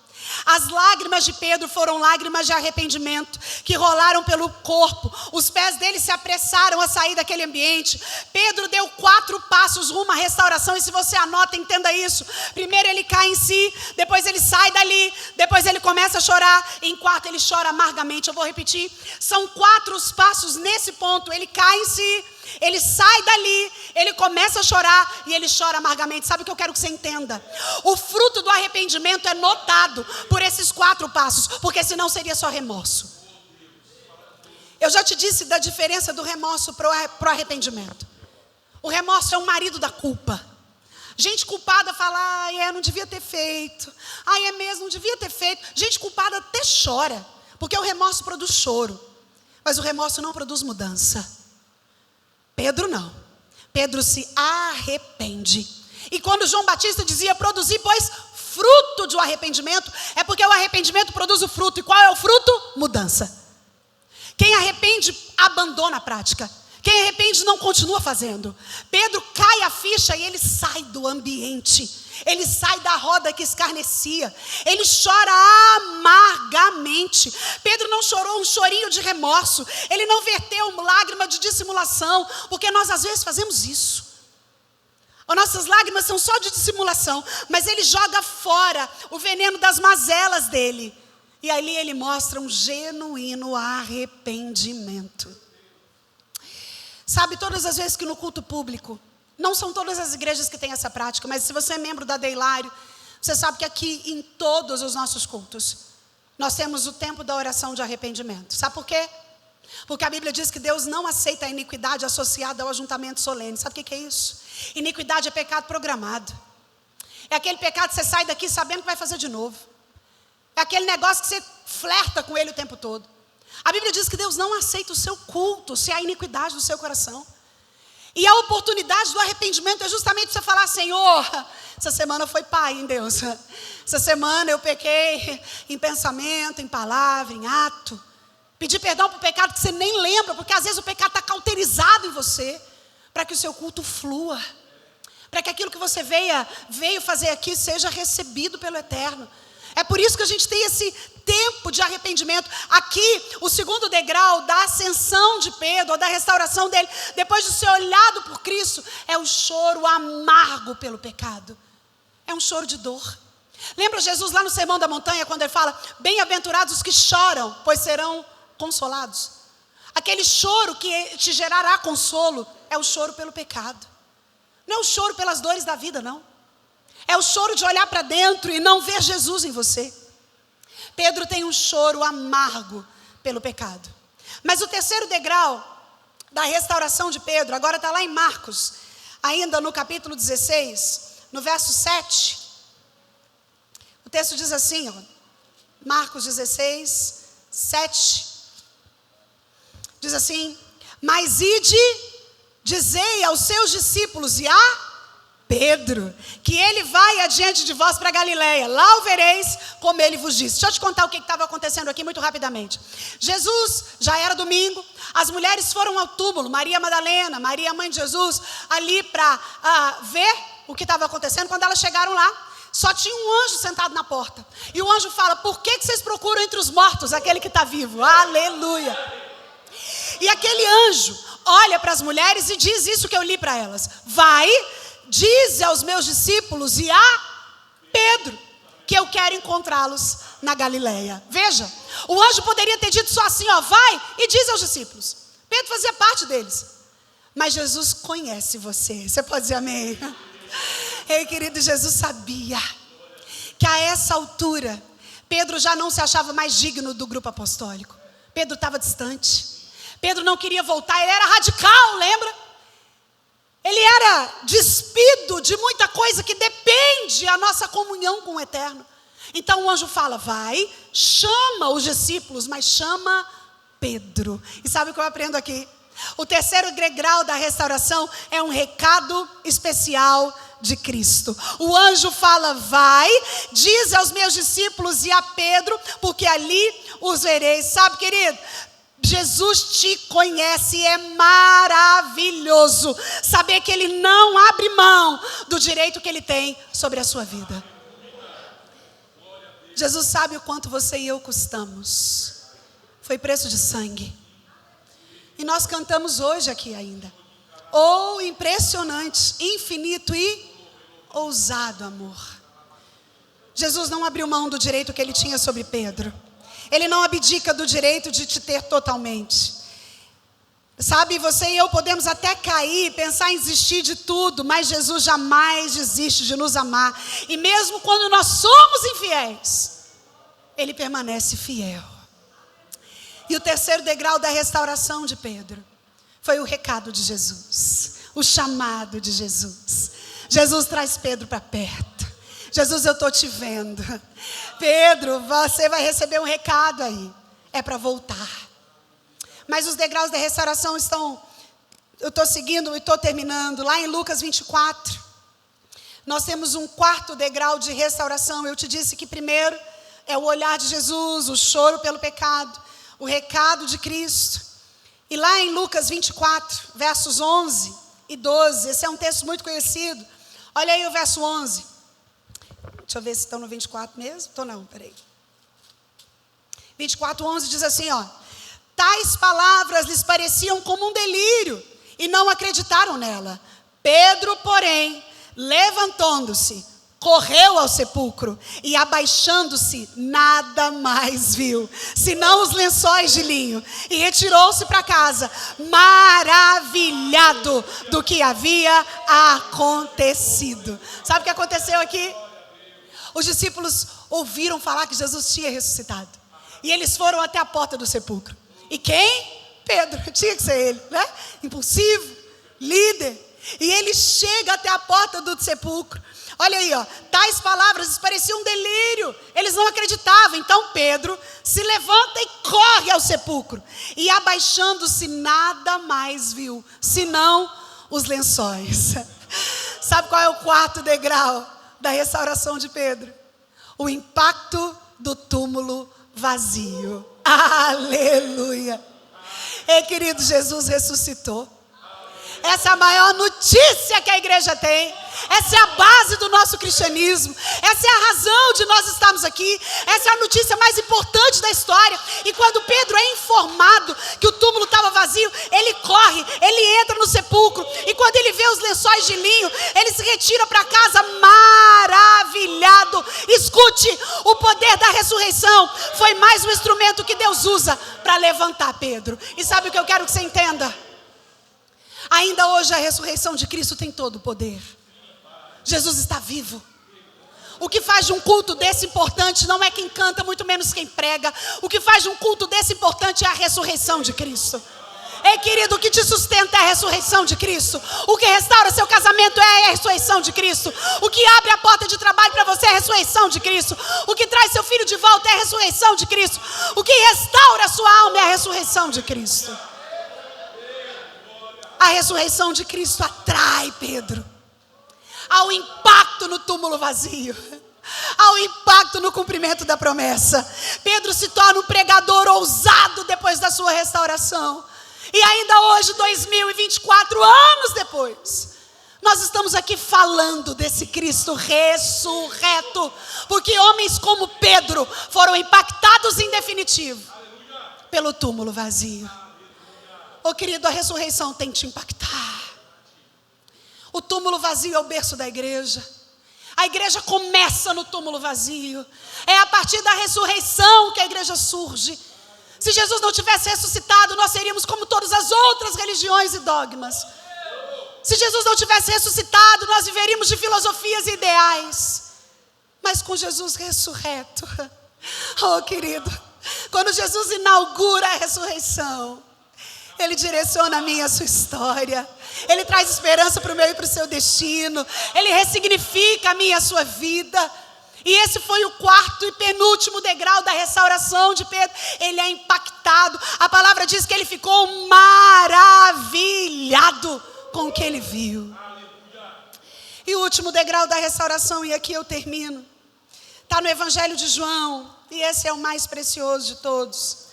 As lágrimas de Pedro foram lágrimas de arrependimento que rolaram pelo corpo. Os pés dele se apressaram a sair daquele ambiente. Pedro deu 4 passos rumo à restauração. E se você anota, entenda isso. Primeiro ele cai em si, depois ele sai dali, depois ele começa a chorar, e em quarto ele chora amargamente. Eu vou repetir, são 4 passos nesse ponto. Ele cai em si, ele sai dali, ele começa a chorar e ele chora amargamente. Sabe o que eu quero que você entenda? O fruto do arrependimento é notado por esses 4 passos, porque senão seria só remorso. Eu já te disse da diferença do remorso para o arrependimento. O remorso é o marido da culpa. Gente culpada fala, não devia ter feito. É mesmo, não devia ter feito. Gente culpada até chora, porque o remorso produz choro, mas o remorso não produz mudança. Pedro não. Pedro se arrepende. E quando João Batista dizia produzir, pois, fruto de um arrependimento, é porque o arrependimento produz o fruto. E qual é o fruto? Mudança. Quem arrepende, abandona a prática. Quem arrepende não continua fazendo. Pedro cai a ficha e ele sai do ambiente. Ele sai da roda que escarnecia. Ele chora amargamente. Pedro não chorou um chorinho de remorso. Ele não verteu lágrima de dissimulação. Porque nós às vezes fazemos isso. As nossas lágrimas são só de dissimulação. Mas ele joga fora o veneno das mazelas dele. E ali ele mostra um genuíno arrependimento. Sabe, todas as vezes que no culto público, não são todas as igrejas que têm essa prática, mas se você é membro da Deilário, você sabe que aqui em todos os nossos cultos, nós temos o tempo da oração de arrependimento. Sabe por quê? Porque a Bíblia diz que Deus não aceita a iniquidade associada ao ajuntamento solene. Sabe o que é isso? Iniquidade é pecado programado. É aquele pecado que você sai daqui sabendo que vai fazer de novo. É aquele negócio que você flerta com ele o tempo todo. A Bíblia diz que Deus não aceita o seu culto se há iniquidade no seu coração. E a oportunidade do arrependimento é justamente você falar, Senhor, essa semana foi pai em Deus. Essa semana eu pequei em pensamento, em palavra, em ato. Pedir perdão por pecado que você nem lembra, porque às vezes o pecado está cauterizado em você, para que o seu culto flua. Para que aquilo que você veio fazer aqui seja recebido pelo Eterno. É por isso que a gente tem esse tempo de arrependimento. Aqui, o segundo degrau da ascensão de Pedro, ou da restauração dele, depois de ser olhado por Cristo, é o choro amargo pelo pecado. É um choro de dor. Lembra Jesus lá no Sermão da Montanha, quando ele fala, bem-aventurados os que choram, pois serão consolados. Aquele choro que te gerará consolo, é o choro pelo pecado. Não é o choro pelas dores da vida, não. É o choro de olhar para dentro e não ver Jesus em você. Pedro tem um choro amargo pelo pecado. Mas o terceiro degrau da restauração de Pedro, agora está lá em Marcos, ainda no capítulo 16, no verso 7. O texto diz assim, ó, Marcos 16, 7. Diz assim, mas ide, dizei aos seus discípulos e a Pedro, que ele vai adiante de vós para Galileia, lá o vereis como ele vos disse. Deixa eu te contar o que estava acontecendo aqui muito rapidamente. Jesus, já era domingo, as mulheres foram ao túmulo, Maria Madalena, Maria mãe de Jesus, ali para ver o que estava acontecendo. Quando elas chegaram lá, só tinha um anjo sentado na porta. E o anjo fala, por que vocês procuram entre os mortos aquele que está vivo? Aleluia! E aquele anjo olha para as mulheres e diz isso que eu li para elas. Vai, diz aos meus discípulos e a Pedro que eu quero encontrá-los na Galileia. Veja, o anjo poderia ter dito só assim, ó, vai e diz aos discípulos. Pedro fazia parte deles. Mas Jesus conhece você. Você pode dizer amém? Ei, querido, Jesus sabia que a essa altura Pedro já não se achava mais digno do grupo apostólico. Pedro estava distante. Pedro não queria voltar, ele era radical, lembra? Ele era despido de muita coisa que depende da nossa comunhão com o Eterno. Então o anjo fala, vai, chama os discípulos, mas chama Pedro. E sabe o que eu aprendo aqui? O terceiro degrau da restauração é um recado especial de Cristo. O anjo fala, vai, diz aos meus discípulos e a Pedro, porque ali os vereis. Sabe, querido? Jesus te conhece, é maravilhoso saber que Ele não abre mão do direito que Ele tem sobre a sua vida. Jesus sabe o quanto você e eu custamos. Foi preço de sangue. E nós cantamos hoje aqui ainda. Oh, impressionante, infinito e ousado amor. Jesus não abriu mão do direito que Ele tinha sobre Pedro. Ele não abdica do direito de te ter totalmente. Sabe, você e eu podemos até cair, pensar em desistir de tudo, mas Jesus jamais desiste de nos amar. E mesmo quando nós somos infiéis, Ele permanece fiel. E o terceiro degrau da restauração de Pedro foi o recado de Jesus, o chamado de Jesus. Jesus traz Pedro para perto. Jesus, eu estou te vendo. Pedro, você vai receber um recado aí. É para voltar. Mas os degraus da restauração estão... Eu estou seguindo e estou terminando. Lá em Lucas 24, nós temos um quarto degrau de restauração. Eu te disse que primeiro é o olhar de Jesus, o choro pelo pecado, o recado de Cristo. E lá em Lucas 24, versos 11 e 12, esse é um texto muito conhecido. Olha aí o verso 11. Deixa eu ver se estão no 24 mesmo. Estou não, peraí. 24, 11 diz assim, ó. Tais palavras lhes pareciam como um delírio e não acreditaram nela. Pedro, porém, levantando-se, correu ao sepulcro e, abaixando-se, nada mais viu, senão os lençóis de linho, e retirou-se para casa, maravilhado do que havia acontecido. Sabe o que aconteceu aqui? Os discípulos ouviram falar que Jesus tinha ressuscitado, e eles foram até a porta do sepulcro. E quem? Pedro, tinha que ser ele, né? Impulsivo, líder. E ele chega até a porta do sepulcro. Olha aí, ó. Tais palavras pareciam um delírio. Eles não acreditavam. Então Pedro se levanta e corre ao sepulcro. E abaixando-se, nada mais viu, senão os lençóis. Sabe qual é o quarto degrau da restauração de Pedro? O impacto do túmulo vazio. Aleluia. Ei, querido, Jesus ressuscitou. Essa é a maior notícia que a igreja tem. Essa é a base do nosso cristianismo. Essa é a razão de nós estarmos aqui. Essa é a notícia mais importante da história. E quando Pedro é informado que o túmulo estava vazio, ele corre, ele entra no sepulcro. E quando ele vê os lençóis de linho, ele se retira para casa maravilhado. Escute, o poder da ressurreição foi mais um instrumento que Deus usa para levantar Pedro. E sabe o que eu quero que você entenda? Ainda hoje a ressurreição de Cristo tem todo o poder. Jesus está vivo. O que faz de um culto desse importante não é quem canta, muito menos quem prega. O que faz de um culto desse importante é a ressurreição de Cristo. Ei, querido, o que te sustenta é a ressurreição de Cristo. O que restaura seu casamento é a ressurreição de Cristo. O que abre a porta de trabalho para você é a ressurreição de Cristo. O que traz seu filho de volta é a ressurreição de Cristo. O que restaura a sua alma é a ressurreição de Cristo. A ressurreição de Cristo atrai Pedro ao impacto no túmulo vazio, ao impacto no cumprimento da promessa. Pedro se torna um pregador ousado depois da sua restauração. E ainda hoje, 2024 anos depois, nós estamos aqui falando desse Cristo ressurreto, porque homens como Pedro foram impactados em definitivo pelo túmulo vazio. Oh, querido, a ressurreição tem que te impactar. O túmulo vazio é o berço da igreja. A igreja começa no túmulo vazio. É a partir da ressurreição que a igreja surge. Se Jesus não tivesse ressuscitado, nós seríamos como todas as outras religiões e dogmas. Se Jesus não tivesse ressuscitado, nós viveríamos de filosofias e ideais. Mas com Jesus ressurreto, oh, querido, quando Jesus inaugura a ressurreição, Ele direciona a minha e a sua história. Ele traz esperança para o meu e para o seu destino. Ele ressignifica a minha e a sua vida. E esse foi o quarto e penúltimo degrau da restauração de Pedro. Ele é impactado. A palavra diz que ele ficou maravilhado com o que ele viu. E o último degrau da restauração, e aqui eu termino, está no Evangelho de João. E esse é o mais precioso de todos.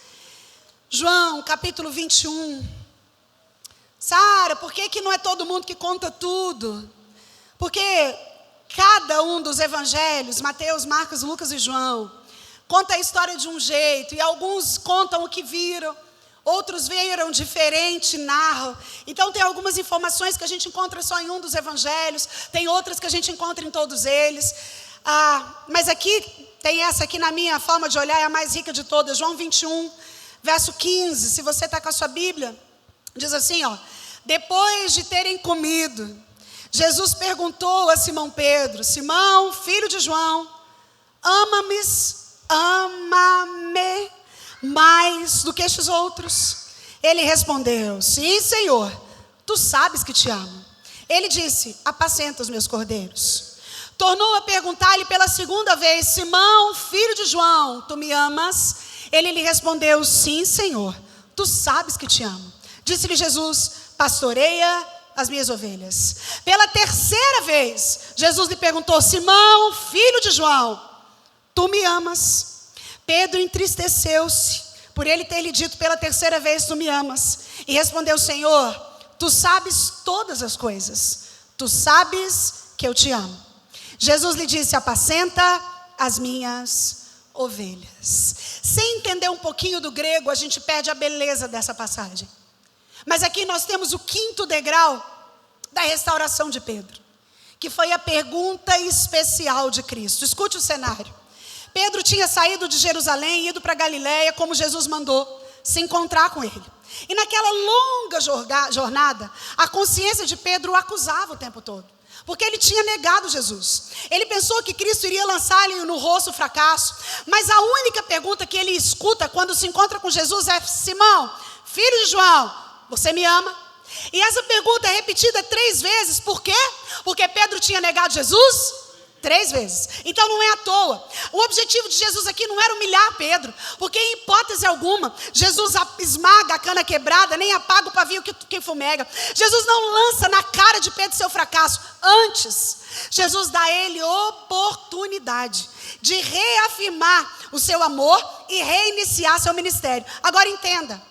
João, capítulo 21. Sara, por que não é todo mundo que conta tudo? Porque cada um dos evangelhos, Mateus, Marcos, Lucas e João, conta a história de um jeito. E alguns contam o que viram, outros viram diferente, narram. Então tem algumas informações que a gente encontra só em um dos evangelhos, tem outras que a gente encontra em todos eles. Mas aqui, tem essa aqui na minha forma de olhar, é a mais rica de todas, João 21, verso 15, se você está com a sua Bíblia, diz assim, ó: depois de terem comido, Jesus perguntou a Simão Pedro: Simão, filho de João, ama-me mais do que estes outros? Ele respondeu: sim, Senhor, tu sabes que te amo. Ele disse: apacenta os meus cordeiros. Tornou a perguntar-lhe pela segunda vez: Simão, filho de João, tu me amas? Ele lhe respondeu: sim, Senhor, tu sabes que te amo. Disse-lhe Jesus: pastoreia as minhas ovelhas. Pela terceira vez, Jesus lhe perguntou: Simão, filho de João, tu me amas? Pedro entristeceu-se por ele ter lhe dito pela terceira vez: tu me amas. E respondeu: Senhor, tu sabes todas as coisas, tu sabes que eu te amo. Jesus lhe disse: apacenta as minhas ovelhas. Sem entender um pouquinho do grego, a gente perde a beleza dessa passagem. Mas aqui nós temos o quinto degrau da restauração de Pedro, que foi a pergunta especial de Cristo. Escute o cenário. Pedro tinha saído de Jerusalém e ido para Galiléia, como Jesus mandou, se encontrar com ele. E naquela longa jornada, a consciência de Pedro o acusava o tempo todo, porque ele tinha negado Jesus. Ele pensou que Cristo iria lançar-lhe no rosto o fracasso. Mas a única pergunta que ele escuta quando se encontra com Jesus é: Simão, filho de João, você me ama? E essa pergunta é repetida 3 vezes. Por quê? Porque Pedro tinha negado Jesus 3 vezes. Então não é à toa. O objetivo de Jesus aqui não era humilhar Pedro, porque em hipótese alguma Jesus esmaga a cana quebrada, nem apaga o pavio que fumega. Jesus não lança na cara de Pedro seu fracasso. Antes, Jesus dá a ele oportunidade de reafirmar o seu amor e reiniciar seu ministério. Agora entenda,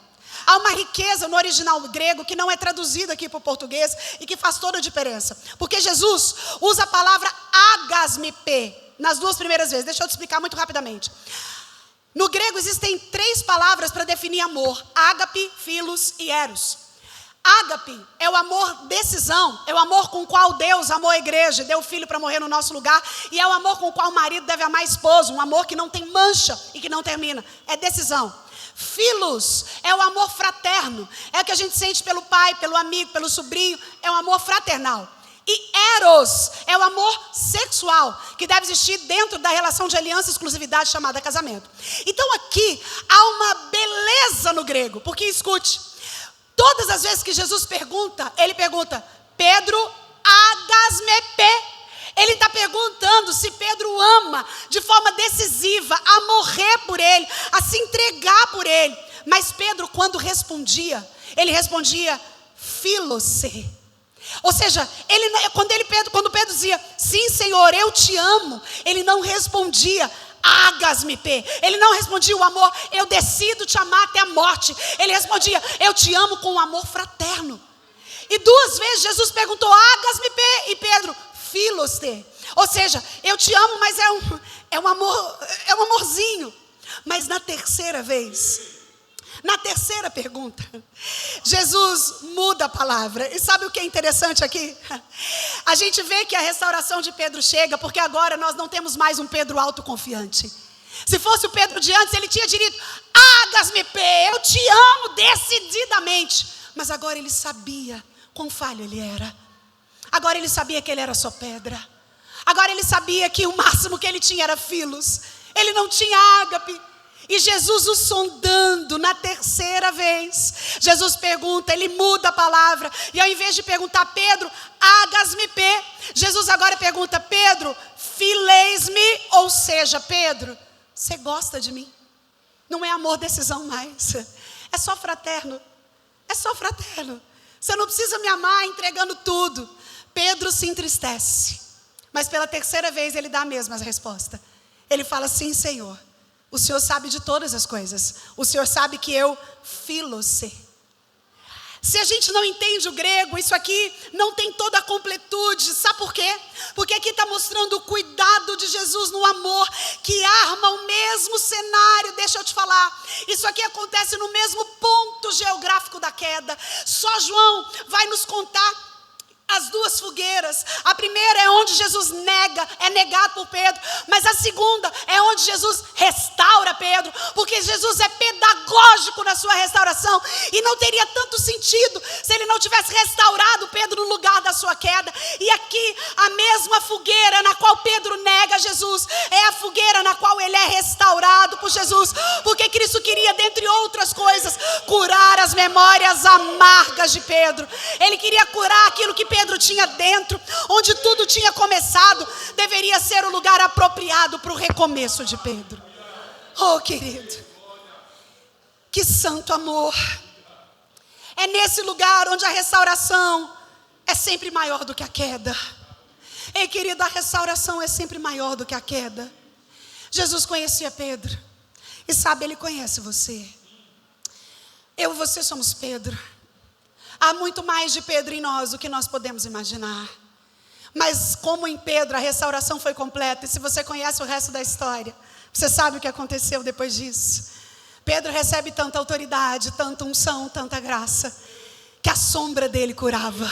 há uma riqueza no original grego que não é traduzida aqui para o português e que faz toda a diferença. Porque Jesus usa a palavra agasmipe nas 2 primeiras vezes. Deixa eu te explicar muito rapidamente. No grego existem 3 palavras para definir amor: ágape, filos e eros. Ágape é o amor decisão, é o amor com o qual Deus amou a igreja, deu o filho para morrer no nosso lugar, e é o amor com o qual o marido deve amar a esposa, um amor que não tem mancha e que não termina, é decisão. Filos é o amor fraterno, é o que a gente sente pelo pai, pelo amigo, pelo sobrinho, é um amor fraternal. E eros é o amor sexual, que deve existir dentro da relação de aliança e exclusividade chamada casamento. Então aqui há uma beleza no grego, porque escute, todas as vezes que Jesus pergunta, ele pergunta: Pedro, agasmepe. Ele está perguntando se Pedro ama de forma decisiva, a morrer por ele, a se entregar por ele. Mas Pedro, quando respondia, ele respondia filose. Ou seja, quando Pedro dizia: sim, Senhor, eu te amo, ele não respondia agasmipe. Ele não respondia o amor: eu decido te amar até a morte. Ele respondia: eu te amo com um amor fraterno. E 2 vezes Jesus perguntou agasmipe e Pedro filoste. Ou seja, eu te amo, mas é um amor, é um amorzinho. Mas na terceira vez, na terceira pergunta, Jesus muda a palavra. E sabe o que é interessante aqui? A gente vê que a restauração de Pedro chega porque agora nós não temos mais um Pedro autoconfiante. Se fosse o Pedro de antes, ele tinha dito: agasmipe, eu te amo decididamente. Mas agora ele sabia quão falho ele era. Agora ele sabia que ele era só pedra. Agora ele sabia que o máximo que ele tinha era filos. Ele não tinha ágape. E Jesus o sondando na terceira vez. Jesus pergunta, ele muda a palavra. E ao invés de perguntar: Pedro, agasmipe, Jesus agora pergunta: Pedro, fileis-me. Ou seja, Pedro, você gosta de mim? Não é amor, decisão mais. É só fraterno. É só fraterno. Você não precisa me amar entregando tudo. Pedro se entristece. Mas pela terceira vez ele dá a mesma resposta. Ele fala: sim, Senhor, o Senhor sabe de todas as coisas. O Senhor sabe que eu filose. Se a gente não entende o grego, isso aqui não tem toda a completude. Sabe por quê? Porque aqui está mostrando o cuidado de Jesus no amor, que arma o mesmo cenário. Deixa eu te falar, isso aqui acontece no mesmo ponto geográfico da queda. Só João vai nos contar as 2 fogueiras. A primeira é onde Jesus é negado por Pedro. Mas a segunda é onde Jesus restaura Pedro, porque Jesus é pedagógico na sua restauração. E não teria tanto sentido se ele não tivesse restaurado Pedro no lugar da sua queda. E aqui a mesma fogueira na qual Pedro nega Jesus é a fogueira na qual ele é restaurado por Jesus. Porque Cristo queria, dentre outras coisas, curar as memórias amargas de Pedro. Ele queria curar aquilo que Pedro Pedro tinha dentro, onde tudo tinha começado, deveria ser o lugar apropriado para o recomeço de Pedro. Oh, querido, que santo amor. É nesse lugar onde a restauração é sempre maior do que a queda. Ei, querida, a restauração é sempre maior do que a queda. Jesus conhecia Pedro. E sabe, Ele conhece você. Eu e você somos Pedro. Há muito mais de Pedro em nós do que nós podemos imaginar. Mas como em Pedro a restauração foi completa, e se você conhece o resto da história, você sabe o que aconteceu depois disso. Pedro recebe tanta autoridade, tanta unção, tanta graça, que a sombra dele curava.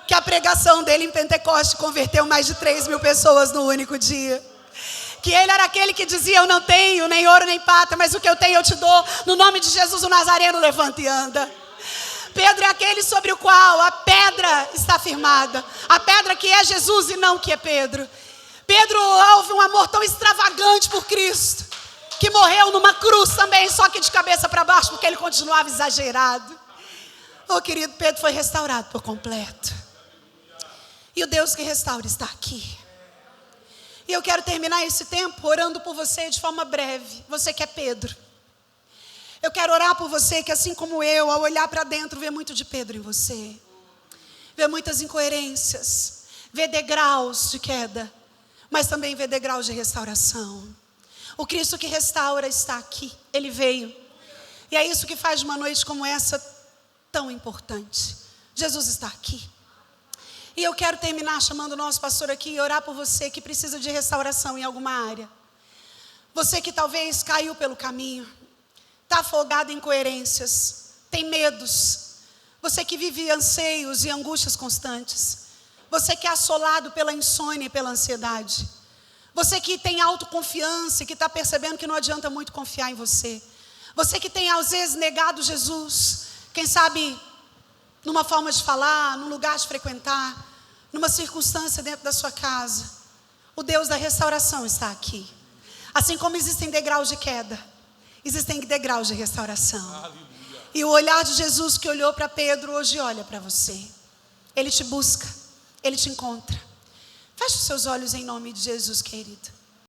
Que a pregação dele em Pentecoste converteu mais de 3.000 pessoas no único dia. Que ele era aquele que dizia: eu não tenho nem ouro nem prata, mas o que eu tenho eu te dou. No nome de Jesus o Nazareno, levanta e anda. Pedro é aquele sobre o qual a pedra está firmada. A pedra que é Jesus e não que é Pedro. Pedro houve um amor tão extravagante por Cristo, que morreu numa cruz também, só que de cabeça para baixo, porque ele continuava exagerado. Oh, querido, Pedro foi restaurado por completo. E o Deus que restaura está aqui. E eu quero terminar esse tempo orando por você de forma breve. Você que é Pedro. Eu quero orar por você que, assim como eu, ao olhar para dentro, vê muito de Pedro em você. Vê muitas incoerências. Vê degraus de queda. Mas também vê degraus de restauração. O Cristo que restaura está aqui. Ele veio. E é isso que faz de uma noite como essa tão importante. Jesus está aqui. E eu quero terminar chamando o nosso pastor aqui e orar por você que precisa de restauração em alguma área. Você que talvez caiu pelo caminho, está afogado em incoerências, tem medos. Você que vive anseios e angústias constantes. Você que é assolado pela insônia e pela ansiedade. Você que tem autoconfiança e que está percebendo que não adianta muito confiar em você. Você que tem às vezes negado Jesus, quem sabe numa forma de falar, num lugar de frequentar, numa circunstância dentro da sua casa. O Deus da restauração está aqui. Assim como existem degraus de queda, existem degraus de restauração. Aleluia. E o olhar de Jesus que olhou para Pedro, hoje olha para você. Ele te busca, Ele te encontra. Feche os seus olhos em nome de Jesus, querido.